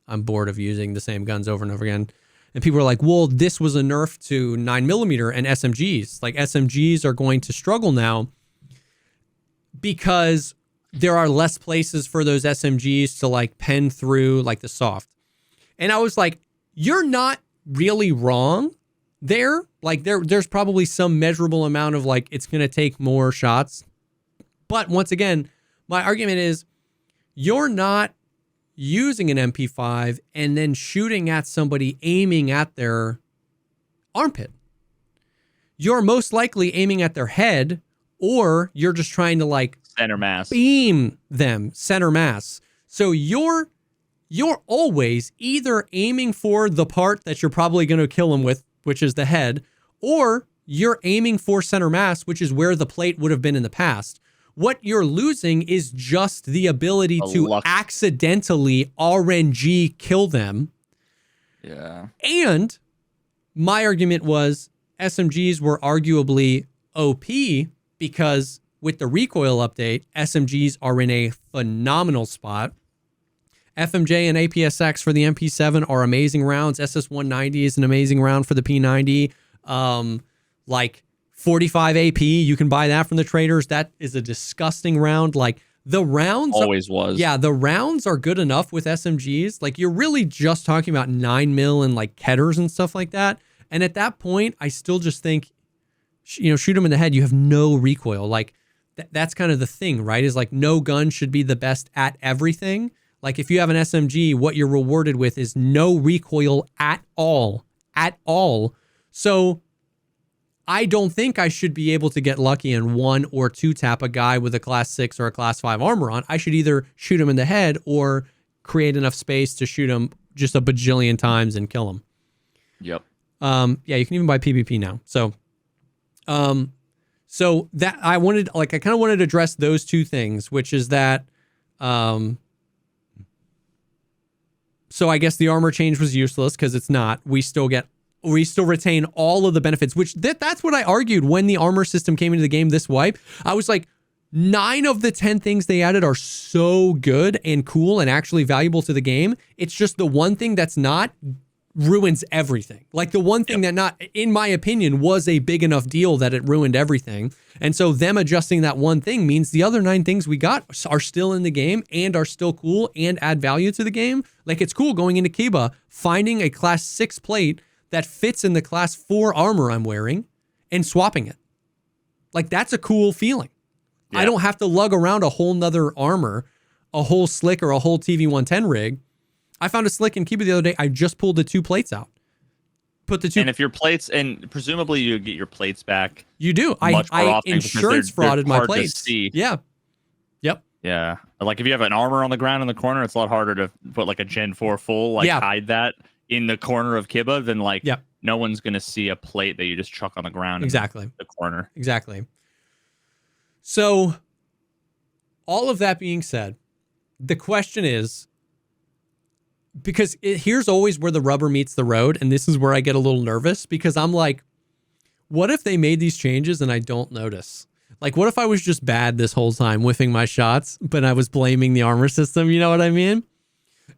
I'm bored of using the same guns over and over again. And people were like, well, this was a nerf to 9mm and SMGs. Like, SMGs are going to struggle now because there are less places for those SMGs to, like, pen through, like, the soft. And I was like, you're not really wrong there. Like, there's probably some measurable amount of, like, it's going to take more shots. But once again, my argument is you're not using an MP5 and then shooting at somebody aiming at their armpit. You're most likely aiming at their head, or you're just trying to, like, center mass, beam them center mass. So you're always either aiming for the part that you're probably going to kill them with, which is the head, or you're aiming for center mass, which is where the plate would have been in the past. What you're losing is just the ability to accidentally RNG kill them. Yeah. And my argument was SMGs were arguably OP because with the recoil update, SMGs are in a phenomenal spot. FMJ and APSX for the MP7 are amazing rounds. SS190 is an amazing round for the P90. Like 45 AP, you can buy that from the traders. That is a disgusting round. Like, the rounds always was. Yeah, the rounds are good enough with SMGs. Like, you're really just talking about 9mm and, like, Ketters and stuff like that. And at that point, I still just think, shoot them in the head. You have no recoil. Like, that's kind of the thing, right? Is like, no gun should be the best at everything. Like, if you have an SMG, what you're rewarded with is no recoil at all. At all. So I don't think I should be able to get lucky and 1 or 2 tap a guy with a class 6 or a class 5 armor on. I should either shoot him in the head or create enough space to shoot him just a bajillion times and kill him. Yep. Yeah, you can even buy PvP now. So that I kind of wanted to address those two things, which is that, so I guess the armor change was useless because it's not. We still retain all of the benefits, which that's what I argued when the armor system came into the game this wipe. I was like, 9 of the 10 things they added are so good and cool and actually valuable to the game. It's just the one thing that's not ruins everything. Like, the one thing that not, in my opinion, was a big enough deal that it ruined everything. And so them adjusting that one thing means the other 9 things we got are still in the game and are still cool and add value to the game. Like, it's cool going into Kiba, finding a class 6 plate that fits in the class 4 armor I'm wearing and swapping it. Like, that's a cool feeling. I don't have to lug around a whole nother armor, a whole slick or a whole TV-110 rig. I found a slick in Cuba the other day. I just pulled the 2 plates out. Put the 2. And if your plates, and presumably you get your plates back. You do. I insurance frauded my plates. Yeah. Yep. Yeah. Like if you have an armor on the ground in the corner, it's a lot harder to put like a Gen 4 full, hide that in the corner of Kiba than no one's going to see a plate that you just chuck on the ground. Exactly. In the corner. Exactly. So all of that being said, the question is, because here's always where the rubber meets the road, and this is where I get a little nervous, because I'm like, what if they made these changes and I don't notice? Like, what if I was just bad this whole time, whiffing my shots, but I was blaming the armor system? You know what I mean?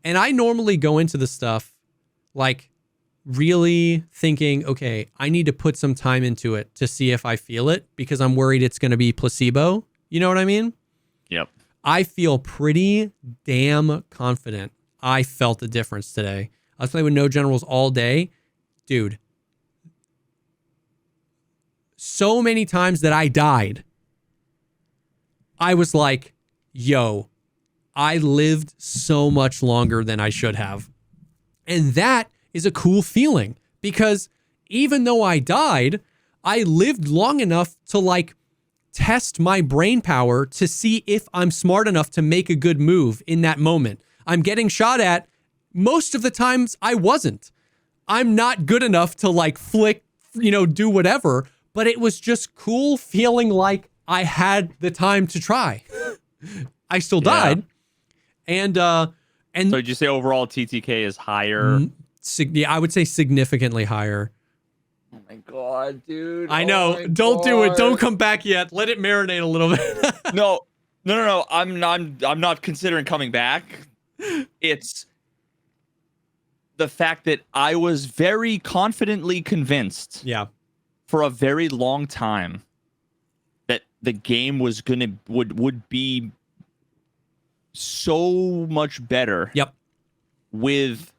And I normally go into the stuff like really thinking, okay, I need to put some time into it to see if I feel it, because I'm worried it's going to be placebo. You know what I mean? Yep. I feel pretty damn confident I felt the difference today. I was playing with no generals all day. Dude, so many times that I died, I was like, yo, I lived so much longer than I should have. And that is a cool feeling, because even though I died, I lived long enough to test my brain power to see if I'm smart enough to make a good move in that moment. I'm getting shot at. Most of the times I wasn't. I'm not good enough to flick, do whatever, but it was just cool feeling like I had the time to try. I still died. And so did you say overall TTK is higher? I would say significantly higher. Oh my God, dude. I know. Don't do it. Don't come back yet. Let it marinate a little bit. No. I'm not considering coming back. It's the fact that I was very confidently convinced for a very long time that the game was would be so much better with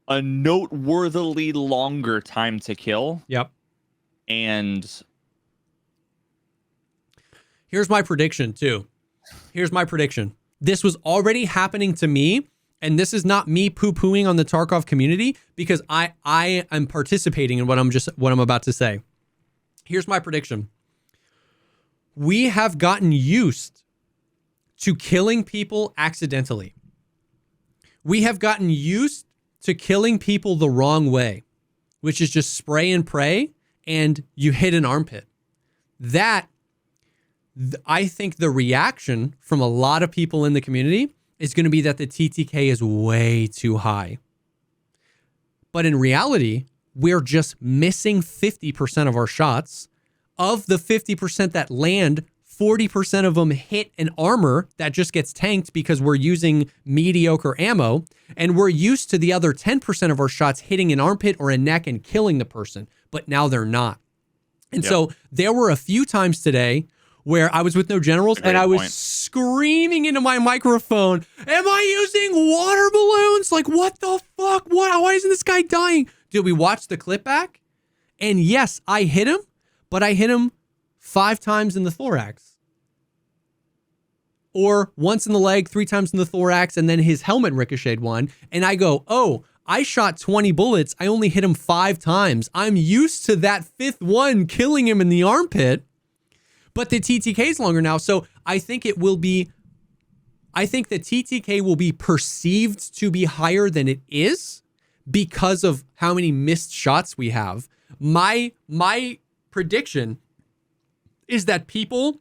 a noteworthily longer time to kill. And here's my prediction too. This was already happening to me, and this is not me poo-pooing on the Tarkov community, because I am participating in what I'm about to say. Here's my prediction. We have gotten used to killing people accidentally. We have gotten used to killing people the wrong way, which is just spray and pray, and you hit an armpit. I think the reaction from a lot of people in the community is going to be that the TTK is way too high. But in reality, we're just missing 50% of our shots. Of the 50% that land, 40% of them hit an armor that just gets tanked because we're using mediocre ammo. And we're used to the other 10% of our shots hitting an armpit or a neck and killing the person. But now they're not. And so there were a few times today where I was with no generals and I was screaming into my microphone, am I using water balloons? Like, what the fuck? Why isn't this guy dying? Dude, we watched the clip back, and yes, I hit him, but I hit him 5 times in the thorax. Or once in the leg, 3 times in the thorax, and then his helmet ricocheted one. And I go, oh, I shot 20 bullets. I only hit him 5 times. I'm used to that 5th one killing him in the armpit. But the TTK is longer now, so I think the TTK will be perceived to be higher than it is because of how many missed shots we have. My prediction is that people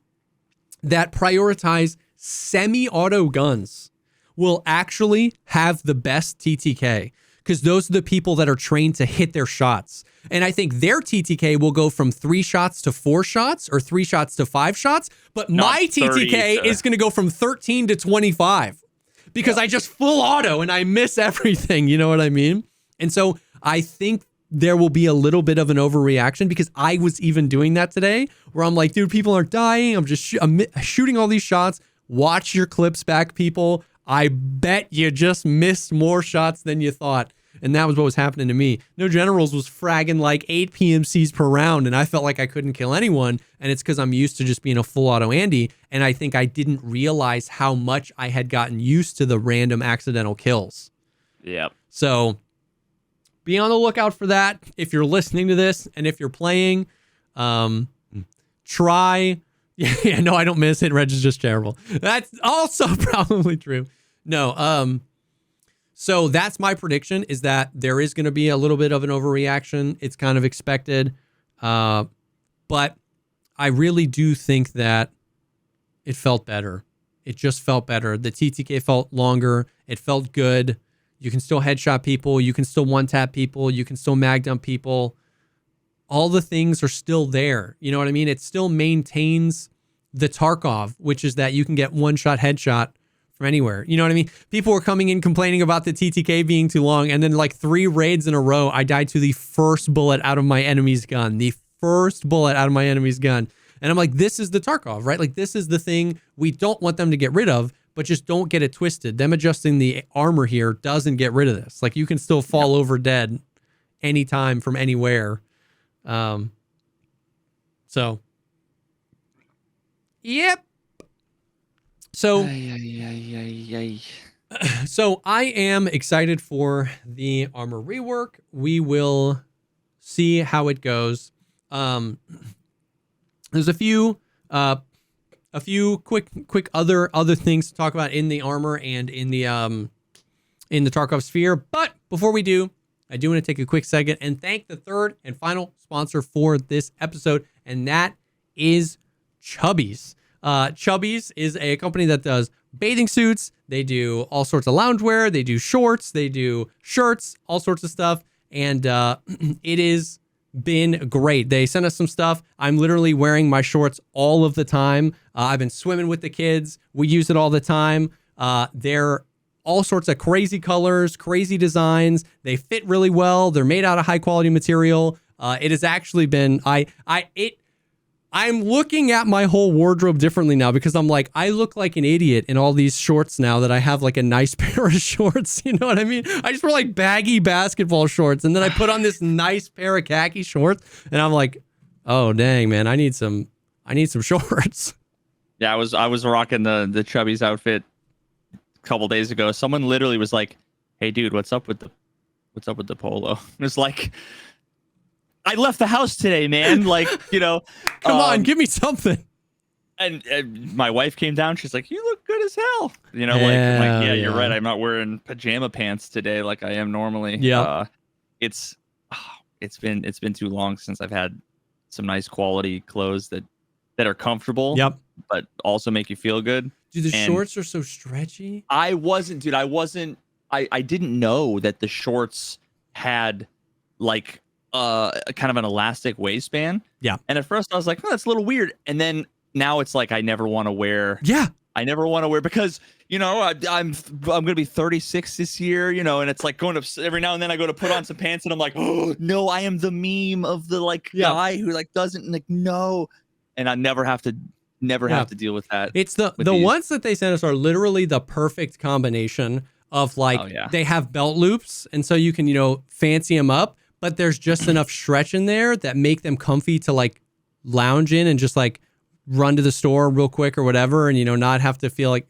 that prioritize semi-auto guns will actually have the best TTK, because those are the people that are trained to hit their shots. And I think their TTK will go from 3 shots to 4 shots or 3 shots to 5 shots. But my TTK is going to go from 13 to 25 because I just full auto and I miss everything. You know what I mean? And so I think there will be a little bit of an overreaction, because I was even doing that today where I'm like, dude, people aren't dying. I'm just I'm shooting all these shots. Watch your clips back, people. I bet you just missed more shots than you thought. And that was what was happening to me. No Generals was fragging like 8 PMCs per round, and I felt like I couldn't kill anyone. And it's because I'm used to just being a full auto Andy. And I think I didn't realize how much I had gotten used to the random accidental kills. Yep. So be on the lookout for that. If you're listening to this and if you're playing, try. Yeah, no, I don't miss it. Reg is just terrible. That's also probably true. No, so that's my prediction, is that there is going to be a little bit of an overreaction. It's kind of expected. But I really do think that it felt better. It just felt better. The TTK felt longer. It felt good. You can still headshot people. You can still one-tap people. You can still mag dump people. All the things are still there. You know what I mean? It still maintains the Tarkov, which is that you can get one-shot headshot from anywhere. You know what I mean? People were coming in complaining about the TTK being too long, and then like 3 raids in a row, I died to the first bullet out of my enemy's gun. The first bullet out of my enemy's gun. And I'm like, this is the Tarkov, right? Like, this is the thing we don't want them to get rid of, but just don't get it twisted. Them adjusting the armor here doesn't get rid of this. Like, you can still fall over dead anytime from anywhere. So, yep. So, so I am excited for the armor rework. We will see how it goes. There's a few quick other things to talk about in the armor and in the Tarkov sphere. But before we do, I do want to take a quick second and thank the third and final sponsor for this episode, and that is Chubbies. Chubbies is a company that does bathing suits. They do all sorts of loungewear. They do shorts. They do shirts, all sorts of stuff. And it has been great. They sent us some stuff. I'm literally wearing my shorts all of the time. I've been swimming with the kids. We use it all the time. They're all sorts of crazy colors, crazy designs. They fit really well. They're made out of high quality material. It has actually been, I'm looking at my whole wardrobe differently now, because I'm like, I look like an idiot in all these shorts now that I have like a nice pair of shorts. You know what I mean? I just wear like baggy basketball shorts, and then I put on this nice pair of khaki shorts, and I'm like, oh dang, man, I need some shorts. Yeah, I was rocking the Chubbies outfit a couple days ago. Someone literally was like, "Hey, dude, what's up with the polo?" It's like, I left the house today, man. Like, you know, come on, give me something. And my wife came down. She's like, "You look good as hell." You know, I'm like, yeah, you're right. I'm not wearing pajama pants today like I am normally. Yeah. It's been too long since I've had some nice quality clothes that are comfortable. Yep. But also make you feel good. Dude, the shorts are so stretchy. I didn't know that the shorts had like kind of an elastic waistband. Yeah. And at first I was like, oh, that's a little weird. And then now it's like I never want to wear. Yeah. I never want to wear, because, you know, I'm going to be 36 this year, you know, and it's like going to every now and then I go to put on some pants and I'm like, oh no, I am the meme of the like guy who like doesn't like no. And I never have to deal with that. It's the ones that they sent us are literally the perfect combination of like, they have belt loops, and so you can, you know, fancy them up, but there's just enough stretch in there that make them comfy to like lounge in and just like run to the store real quick or whatever, and, you know, not have to feel like,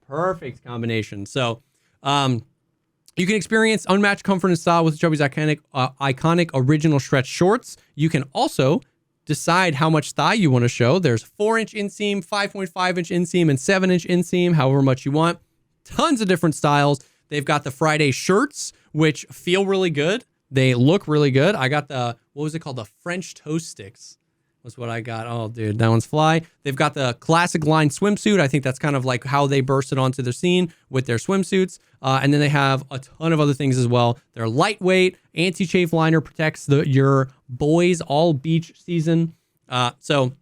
perfect combination. So you can experience unmatched comfort and style with Chubbies' iconic original stretch shorts. You can also decide how much thigh you want to show. There's 4-inch inseam, 5.5-inch inseam, and 7-inch inseam, however much you want. Tons of different styles. They've got the Friday shirts, which feel really good. They look really good. I got the, what was it called? The French toast sticks was what I got. Oh, dude, that one's fly. They've got the classic line swimsuit. I think that's kind of like how they bursted onto the scene with their swimsuits. And then they have a ton of other things as well. They're lightweight. Anti-chafe liner protects your boys all beach season. So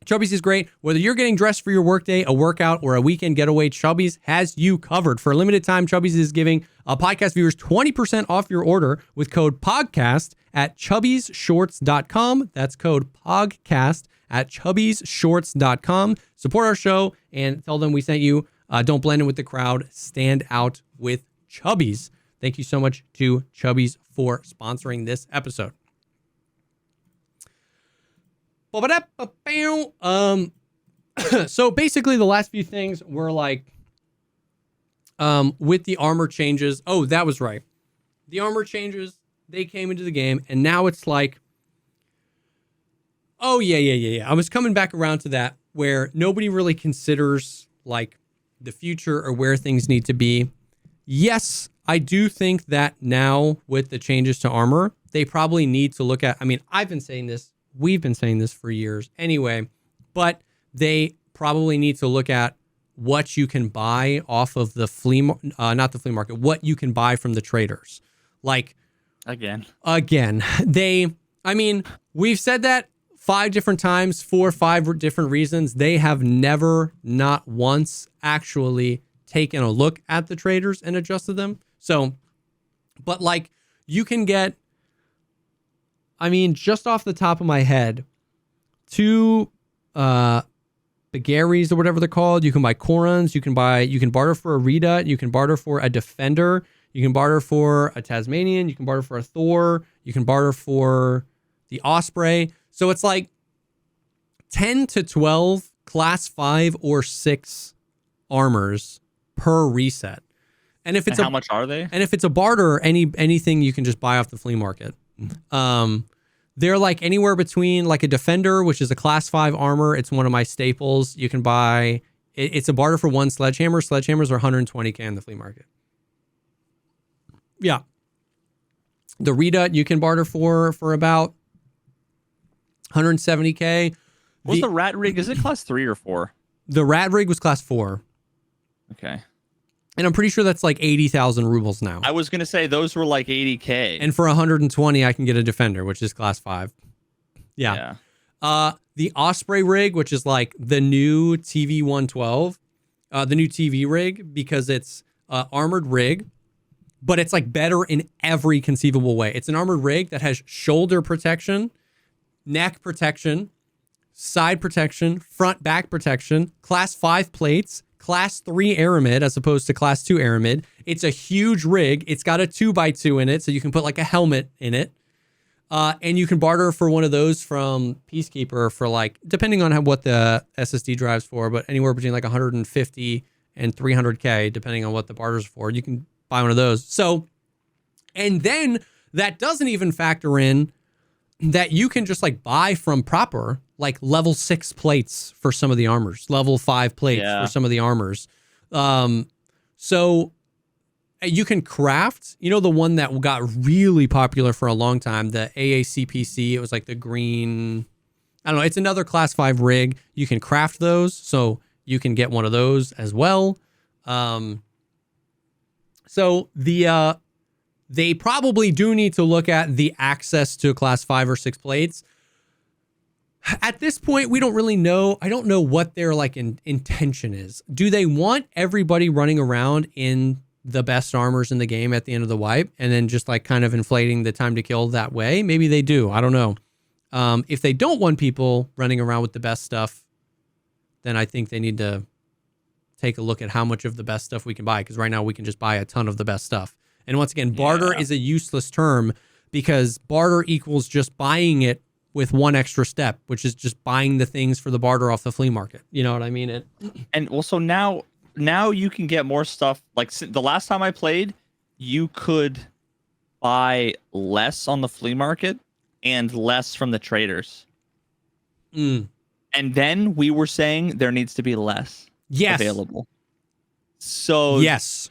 Chubbies is great. Whether you're getting dressed for your workday, a workout, or a weekend getaway, Chubbies has you covered. For a limited time, Chubbies is giving podcast viewers 20% off your order with code POGCAST at chubbiesshorts.com. That's code POGCAST at chubbiesshorts.com. Support our show and tell them we sent you. Don't blend in with the crowd. Stand out with Chubbies. Thank you so much to Chubbies for sponsoring this episode. So basically the last few things were like, with the armor changes. Oh, that was right. The armor changes, they came into the game, and now it's like, oh, yeah. I was coming back around to that, where nobody really considers, like, the future or where things need to be. Yes, I do think that now, with the changes to armor, they probably need to look at, I mean, I've been saying this, we've been saying this for years anyway, but they probably need to look at what you can buy off of the not the flea market, what you can buy from the traders. Like, again, I mean, we've said that 5 different times for 5 different reasons. They have never, not once, actually taken a look at the traders and adjusted them. So, but like, you can get, I mean, just off the top of my head, 2 Begaries or whatever they're called. You can buy Korans. You can barter for a Rita. You can barter for a Defender. You can barter for a Tasmanian. You can barter for a Thor. You can barter for the Osprey. So it's like 10 to 12 class 5 or 6 armors per reset. And if it's how much are they? And if it's a barter, anything you can just buy off the flea market. They're like anywhere between like a Defender, which is a class 5 armor. It's one of my staples. You can buy, it's a barter for 1 sledgehammer. Sledgehammers are 120K in the flea market. Yeah. The Rita you can barter for about 170K. What's the Rat Rig? Is it class 3 or 4? The Rat Rig was class 4. Okay. And I'm pretty sure that's like 80,000 rubles now. I was going to say those were like 80K. And for 120, I can get a Defender, which is class 5. Yeah. The Osprey rig, which is like the new TV 112, the new TV rig, because it's armored rig, but it's like better in every conceivable way. It's an armored rig that has shoulder protection, neck protection, side protection, front back protection, class 5 plates, class 3 aramid as opposed to class 2 aramid. It's a huge rig. It's got a 2x2 in it, so you can put like a helmet in it. And you can barter for one of those from Peacekeeper for like, depending on what the SSD drive's for, but anywhere between like 150 and 300K, depending on what the barter's for. You can buy one of those. So, and then that doesn't even factor in that you can just like buy from proper, like level 6 plates for some of the armors, level 5 plates for some of the armors. So you can craft, you know, the one that got really popular for a long time, the AACPC. It was like the green, I don't know. It's another class 5 rig. You can craft those. So you can get one of those as well. So they probably do need to look at the access to class 5 or 6 plates. At this point, we don't really know. I don't know what their like intention is. Do they want everybody running around in the best armors in the game at the end of the wipe and then just like kind of inflating the time to kill that way? Maybe they do. I don't know. If they don't want people running around with the best stuff, then I think they need to take a look at how much of the best stuff we can buy. Because right now we can just buy a ton of the best stuff. And once again, barter is a useless term because barter equals just buying it with one extra step, which is just buying the things for the barter off the flea market. You know what I mean? And also now you can get more stuff. Like the last time I played, you could buy less on the flea market and less from the traders. And then we were saying there needs to be less available. So yes,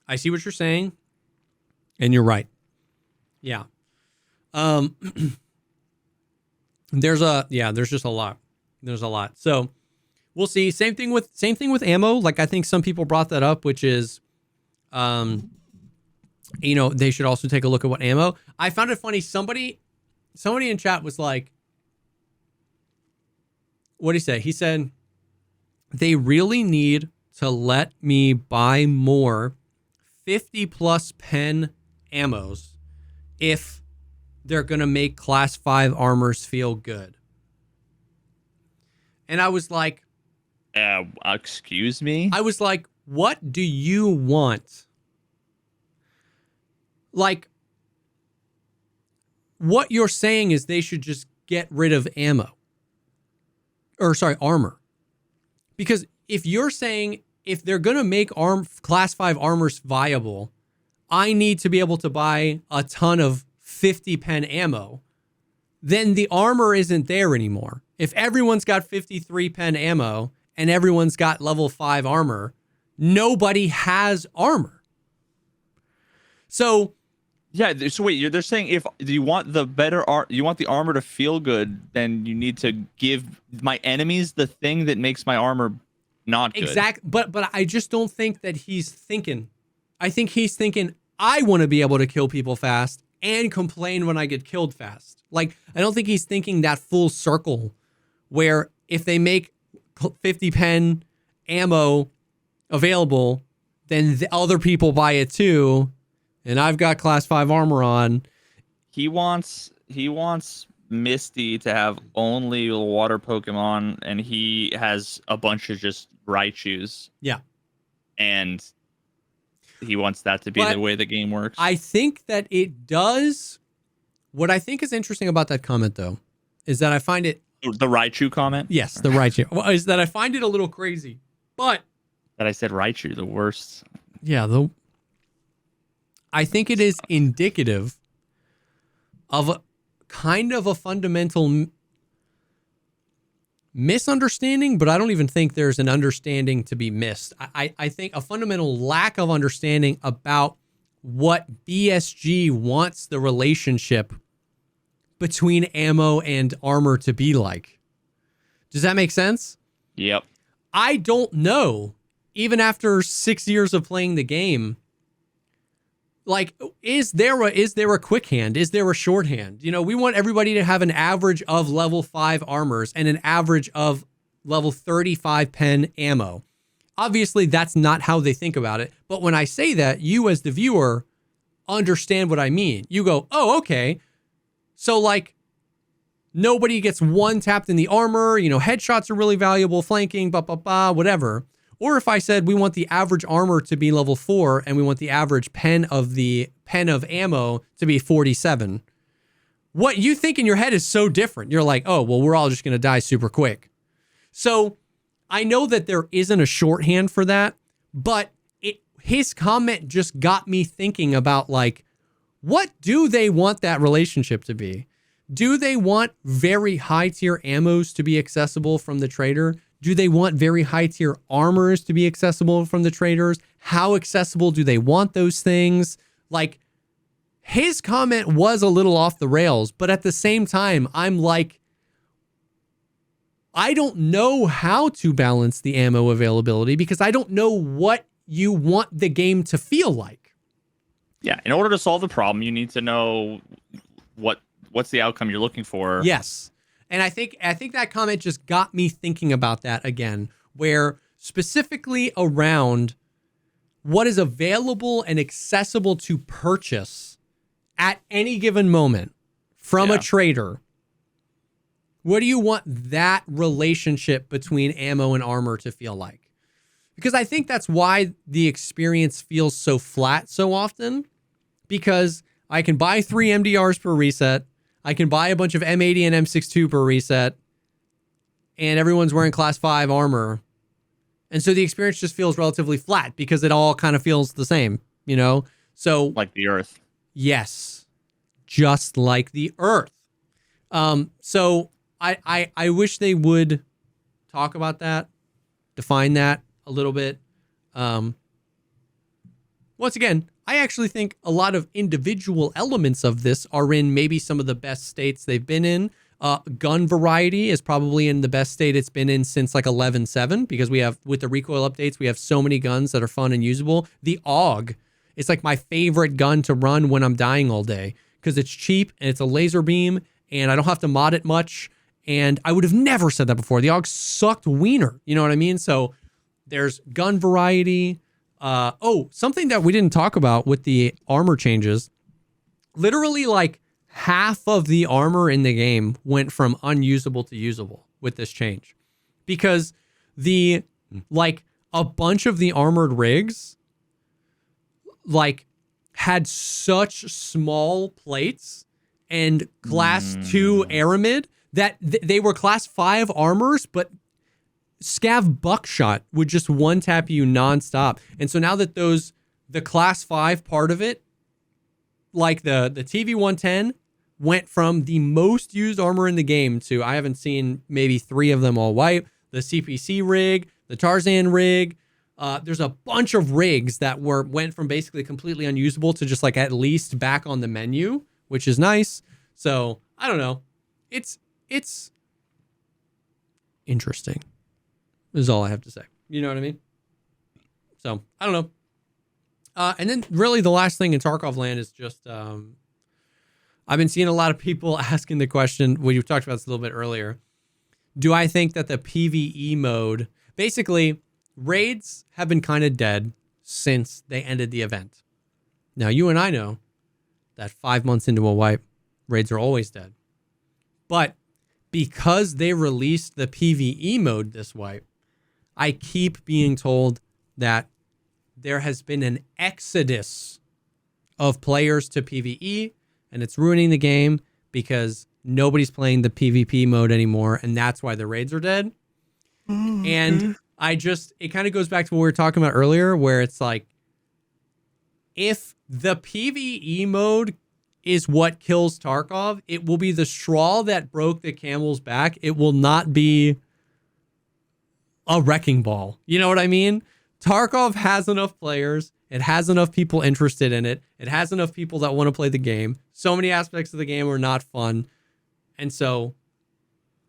I see what you're saying. And you're right. Yeah. There's just a lot. There's a lot. So we'll see. Same thing with ammo. Like I think some people brought that up, which is, you know, they should also take a look at what ammo. I found it funny. Somebody in chat was like, what'd he say? He said, they really need to let me buy more 50 plus pen ammos if they're going to make class 5 armors feel good. And I was like, excuse me? I was like, what do you want like, what you're saying is they should just get rid of armor. Because if you're saying if they're going to make class 5 armors viable, I need to be able to buy a ton of 50 pen ammo, then the armor isn't there anymore. If everyone's got 53 pen ammo and everyone's got level 5 armor, nobody has armor. So yeah, so wait, they're saying if you want the better you want the armor to feel good, then you need to give my enemies the thing that makes my armor not good. Exactly, but I just don't think that he's thinking. I think he's thinking, I want to be able to kill people fast and complain when I get killed fast. Like, I don't think he's thinking that full circle where if they make 50 pen ammo available, then the other people buy it too, and I've got class 5 armor on. He wants Misty to have only water Pokemon, and he has a bunch of just Raichus. Yeah. And he wants that to be the way the game works. I think that it does. What I think is interesting about that comment, though, is that I find it... The Raichu comment? Yes, the Raichu. Well, is that I find it a little crazy. But... That I said Raichu, the worst. Yeah, I think it is indicative of a kind of a fundamental misunderstanding, but I don't even think there's an understanding to be missed. I think a fundamental lack of understanding about what BSG wants the relationship between ammo and armor to be like. Does that make sense? Yep. I don't know, even after 6 years of playing the game, like, is there a quick hand? Is there a shorthand? You know, we want everybody to have an average of level 5 armors and an average of level 35 pen ammo. Obviously, that's not how they think about it. But when I say that, you as the viewer understand what I mean. You go, oh, okay. So, like, nobody gets one tapped in the armor. You know, headshots are really valuable, flanking, whatever. Or if I said we want the average armor to be level 4 and we want the average pen of ammo to be 47. What you think in your head is so different. You're like, oh, well, we're all just going to die super quick. So I know that there isn't a shorthand for that, but his comment just got me thinking about, like, what do they want that relationship to be? Do they want very high tier ammos to be accessible from the trader? Do they want very high tier armors to be accessible from the traders? How accessible do they want those things? Like, his comment was a little off the rails, but at the same time, I'm like, I don't know how to balance the ammo availability because I don't know what you want the game to feel like. Yeah, in order to solve the problem, you need to know what's the outcome you're looking for. Yes. And I think that comment just got me thinking about that again, where specifically around what is available and accessible to purchase at any given moment from a trader. What do you want that relationship between ammo and armor to feel like? Because I think that's why the experience feels so flat so often, because I can buy 3 MDRs per reset. I can buy a bunch of M80 and M62 per reset, and everyone's wearing class 5 armor. And so the experience just feels relatively flat because it all kind of feels the same, you know? So, like the Earth. Yes. Just like the Earth. So I wish they would talk about that, define that a little bit. Once again, I actually think a lot of individual elements of this are in maybe some of the best states they've been in. Gun variety is probably in the best state it's been in since like 11.7 because we have, with the recoil updates, we have so many guns that are fun and usable. The AUG is like my favorite gun to run when I'm dying all day because it's cheap and it's a laser beam and I don't have to mod it much. And I would have never said that before. The AUG sucked wiener. You know what I mean? So there's gun variety. Something that we didn't talk about with the armor changes, literally like half of the armor in the game went from unusable to usable with this change because a bunch of the armored rigs like had such small plates and class 2 aramid that they were class 5 armors, but scav buckshot would just one tap you nonstop. And so now that the class 5 part of it, like the TV 110 went from the most used armor in the game to, I haven't seen maybe 3 of them all wipe, the CPC rig, the Tarzan rig. There's a bunch of rigs that went from basically completely unusable to just like at least back on the menu, which is nice. So I don't know. It's interesting is all I have to say. You know what I mean? So I don't know. And then really the last thing in Tarkov land is just, I've been seeing a lot of people asking the question, well, you talked about this a little bit earlier. Do I think that the PvE mode, basically raids have been kind of dead since they ended the event. Now you and I know that 5 months into a wipe, raids are always dead. But because they released the PvE mode this wipe, I keep being told that there has been an exodus of players to PvE, and it's ruining the game because nobody's playing the PvP mode anymore, and that's why the raids are dead. And it kind of goes back to what we were talking about earlier, where it's like, if the PvE mode is what kills Tarkov, it will be the straw that broke the camel's back. It will not be a wrecking ball. You know what I mean? Tarkov has enough players. It has enough people interested in it. It has enough people that want to play the game. So many aspects of the game are not fun. And so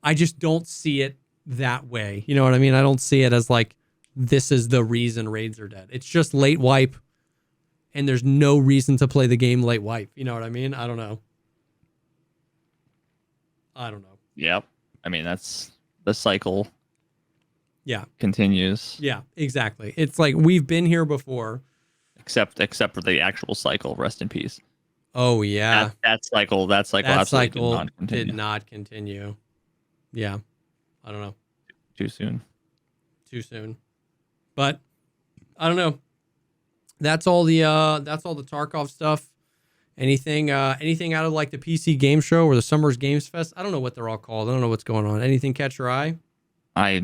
I just don't see it that way. You know what I mean? I don't see it as like, this is the reason raids are dead. It's just late wipe, and there's no reason to play the game late wipe. You know what I mean? I don't know. Yep. I mean, that's the cycle. Yeah. Continues. Yeah, exactly. It's like we've been here before. Except for the actual cycle. Rest in peace. Oh yeah. That cycle absolutely did not continue. Yeah. I don't know. Too soon. But I don't know. That's all the Tarkov stuff. Anything out of like the PC game show or the Summer's Games Fest? I don't know what they're all called. I don't know what's going on. Anything catch your eye? I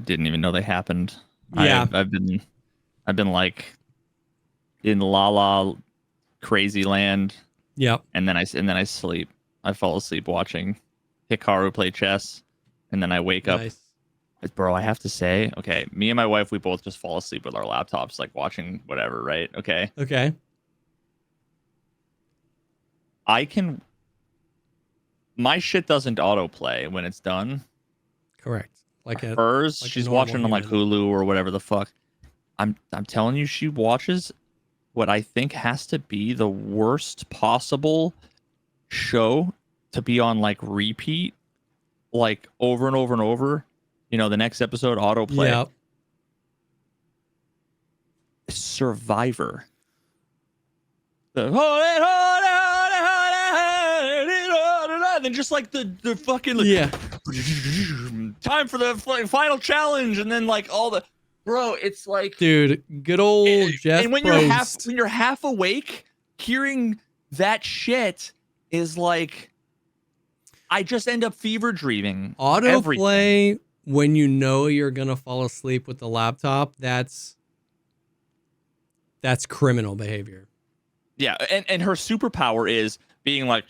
didn't even know they happened. Yeah. I've been like in la crazy land. Yep. And then I sleep. I fall asleep watching Hikaru play chess, and then I wake up. Bro, I have to say, okay, me and my wife, we both just fall asleep with our laptops, like watching whatever, right? Okay. My shit doesn't autoplay when it's done. Correct. Like hers, like she's watching on like Hulu or whatever the fuck. I'm telling you, she watches what I think has to be the worst possible show to be on like repeat, like over and over and over. You know, the next episode autoplay. Yep. Survivor. And then just like the fucking like, time for the final challenge, and then like all the it's like, dude, good old Jeff. And when you're half awake, hearing that shit is like, I just end up fever dreaming. Autoplay when you know you're gonna fall asleep with the laptop, that's criminal behavior. Yeah, and her superpower is being like,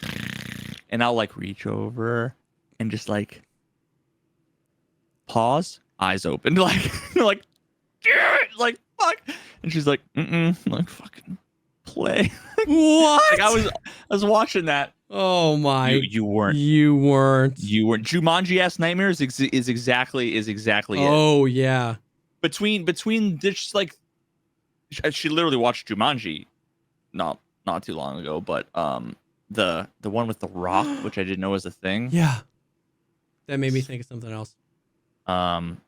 and I'll like reach over and just like pause, eyes open, like like fuck, and she's like, like fucking play. What? Like I was watching that. Oh my! You weren't. Jumanji-esque Nightmares is exactly it. Oh yeah. Between just like, she literally watched Jumanji, not too long ago, but the one with the Rock, which I didn't know was a thing. Yeah. That made me think of something else. And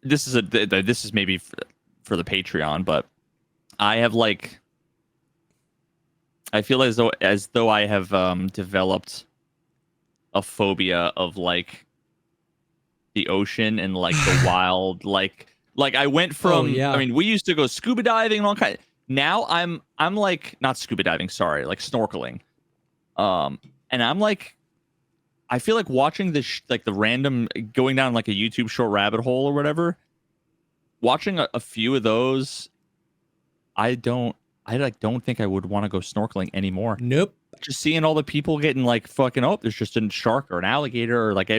this is maybe for the Patreon, but I have like, I feel as though I have developed a phobia of like the ocean and like the wild, like I went from, I mean, we used to go scuba diving and all kinds. Now I'm like not scuba diving, sorry, like snorkeling. And I'm like, I feel like watching this like the random going down like a YouTube short rabbit hole or whatever. Watching a few of those, I don't think I would want to go snorkeling anymore. Nope. Just seeing all the people getting like fucking, oh, there's just a shark or an alligator or like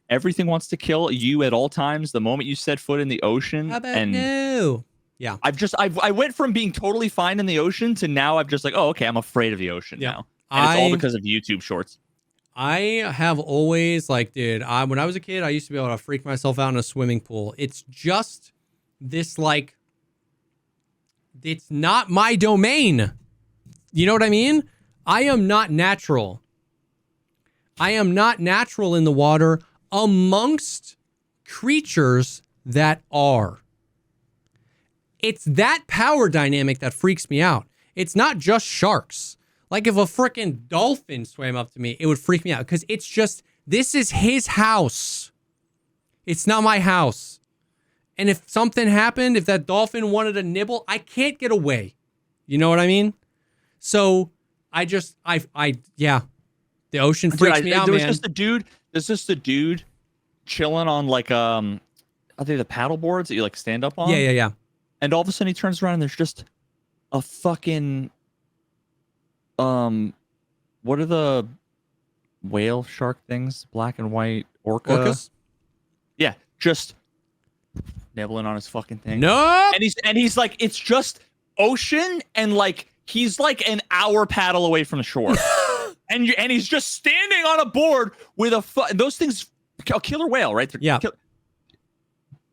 everything wants to kill you at all times the moment you set foot in the ocean. How about no? Yeah. I went from being totally fine in the ocean to now I'm just like, oh, okay, I'm afraid of the ocean now. And it's all because of YouTube shorts. I have always like, dude, when I was a kid, I used to be able to freak myself out in a swimming pool. It's just this like, it's not my domain. You know what I mean? I am not natural. I am not natural in the water amongst creatures that are. It's that power dynamic that freaks me out. It's not just sharks. Like if a freaking dolphin swam up to me, it would freak me out because it's just, this is his house. It's not my house. And if something happened, if that dolphin wanted to nibble, I can't get away. You know what I mean? So yeah, the ocean freaks me out, man. There's just a dude chilling on like, are they the paddle boards that you like stand up on? Yeah. And all of a sudden he turns around and there's just a fucking, what are the whale shark things? Black and white Orcas? Yeah, just nibbling on his fucking thing. No. And he's like, it's just ocean, and like he's like an hour paddle away from the shore, and he's just standing on a board with those things, a killer whale, right? Yeah.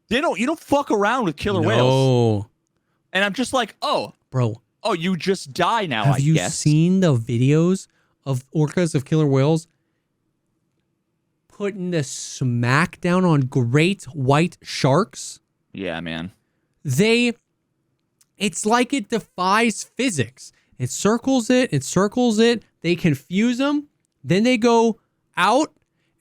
You don't fuck around with killer whales. And I'm just like, oh, bro. Oh, you just die now, Have you seen the videos of orcas of killer whales putting the smack down on great white sharks? Yeah, man. It's like it defies physics. It circles it. They confuse them. Then they go out,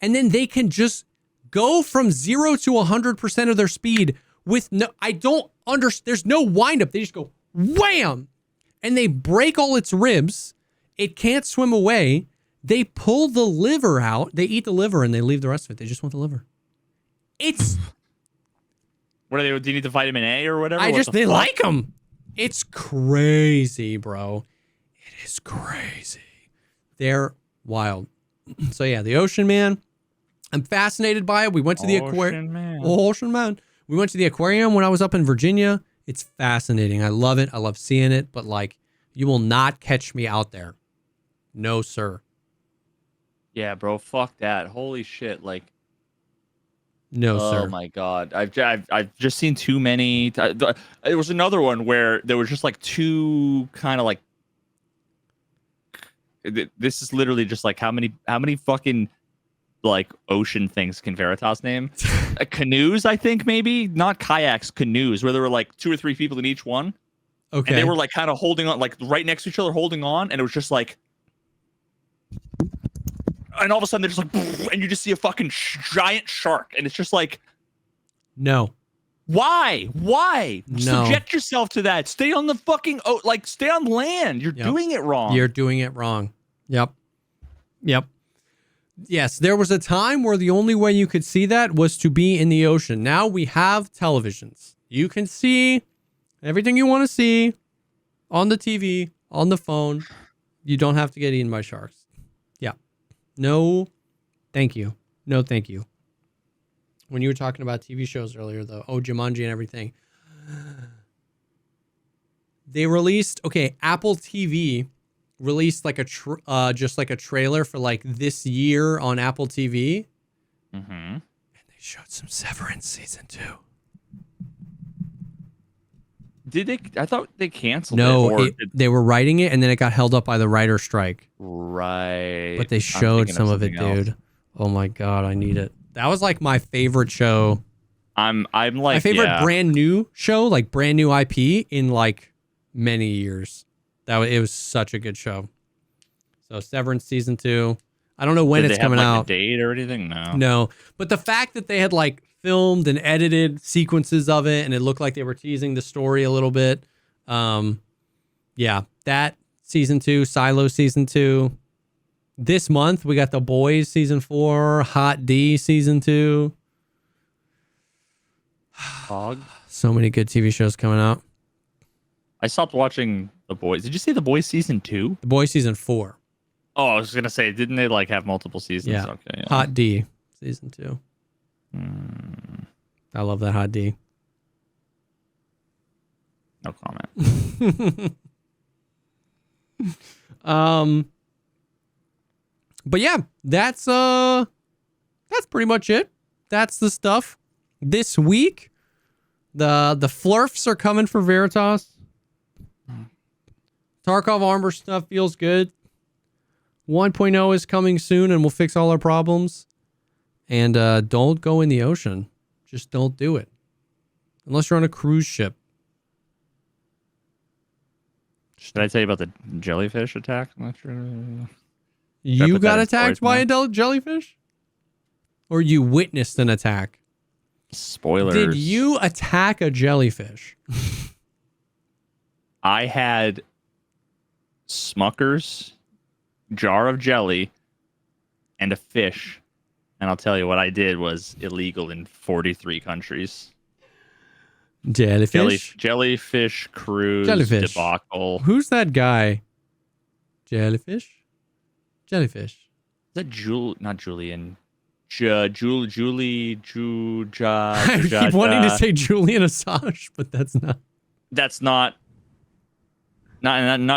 and then they can just go from 0 to 100% of their speed with no, I don't understand. There's no wind up. They just go wham, and they break all its ribs. It can't swim away. They pull the liver out. They eat the liver and they leave the rest of it. They just want the liver. It's. What are they? Do you need the vitamin A or whatever? They like them. It's crazy, bro. It is crazy. They're wild. So yeah, the ocean, man. I'm fascinated by it. We went to the aquarium. Ocean man. We went to the aquarium when I was up in Virginia. It's fascinating. I love it. I love seeing it. But like, you will not catch me out there. No, sir. Yeah, bro. Fuck that. Holy shit. Like. No, sir. Oh my god. I've just seen too many. There was another one where there was just like two kind of like. This is literally just like how many fucking like ocean things can Veritas name? Canoes, I think, maybe not kayaks, canoes, where there were like 2 or 3 people in each one. Okay. And they were like kind of holding on, like right next to each other, holding on, and it was just like, and all of a sudden they're just like, and you just see a fucking giant shark, and it's just like, no. Why? No. Subject yourself to that. Stay on the fucking stay on land. You're doing it wrong. You're doing it wrong. Yep. Yes, there was a time where the only way you could see that was to be in the ocean. Now we have televisions. You can see everything you want to see on the TV, on the phone. You don't have to get eaten by sharks. Yeah. No, thank you. No, thank you. When you were talking about TV shows earlier, though, Jumanji and everything, they released, Apple TV released like just like a trailer for like this year on Apple TV. Mm-hmm. And they showed some Severance season 2. Did they? I thought they canceled it. They were writing it and then it got held up by the writer strike. Right. But they showed some of it, dude. Else. Oh my God, I need it. That was like my favorite show. I'm like my favorite brand new show, like brand new IP in like many years. It was such a good show. So Severance season 2. I don't know when it's coming out. A date or anything? No. But the fact that they had like filmed and edited sequences of it, and it looked like they were teasing the story a little bit. Yeah, that season 2, Silo season 2. This month we got The Boys season 4, Hot D season 2. Hog. So many good TV shows coming out. I stopped watching The Boys. Did you say The Boys season 2? The Boys season 4. Oh, I was gonna say, didn't they like have multiple seasons? Yeah. Okay. Yeah. Hot D season 2. I love that Hot D. No comment. But yeah, that's pretty much it. That's the stuff. This week, the flurfs are coming for Veritas. Tarkov armor stuff feels good. 1.0 is coming soon and we'll fix all our problems. And don't go in the ocean. Just don't do it. Unless you're on a cruise ship. Did I tell you about the jellyfish attack? I'm not sure. You got attacked by a jellyfish? Or you witnessed an attack? Spoilers. Did you attack a jellyfish? I had Smucker's jar of jelly and a fish. And I'll tell you what I did was illegal in 43 countries. Jellyfish? Jellyfish cruise debacle. Who's that guy? Jellyfish? Jellyfish. Is that not Julian? Julie. I keep wanting to say Julian Assange, but that's not. That's not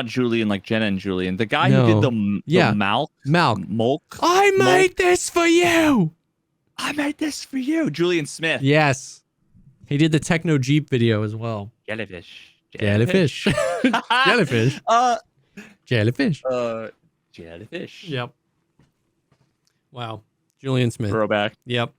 Julian like Jenna and Julian. The guy who did the Malk. I made this for you. I made this for you. Julian Smith. Yes. He did the Techno Jeep video as well. Jellyfish. Jellyfish. Jellyfish. Jellyfish. Jellyfish. Yep. Wow. Julian Smith. Throwback. Yep.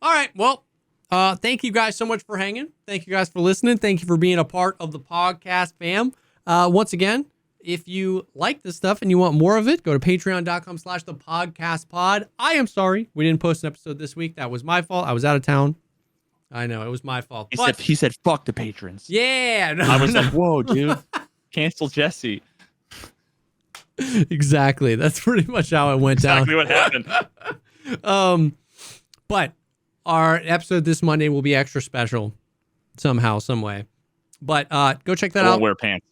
All right. Well, thank you guys so much for hanging. Thank you guys for listening. Thank you for being a part of the podcast, fam. Once again, if you like this stuff and you want more of it, go to patreon.com/thepodcastpod. I am sorry we didn't post an episode this week. That was my fault. I was out of town. I know, it was my fault. He said, fuck the patrons. Yeah. No, I was like, whoa, dude. Cancel Jesse. Exactly. That's pretty much how it went down. Exactly what happened. But our episode this Monday will be extra special somehow, some way. But go check that out. Wear pants.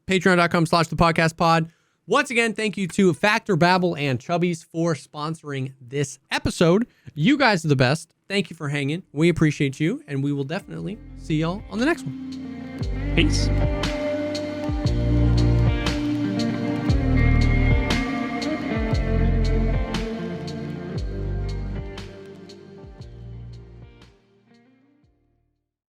Patreon.com/thepodcastpod. Once again, thank you to Factor, Babbel, and Chubbies for sponsoring this episode. You guys are the best. Thank you for hanging. We appreciate you, and we will definitely see y'all on the next one. Peace.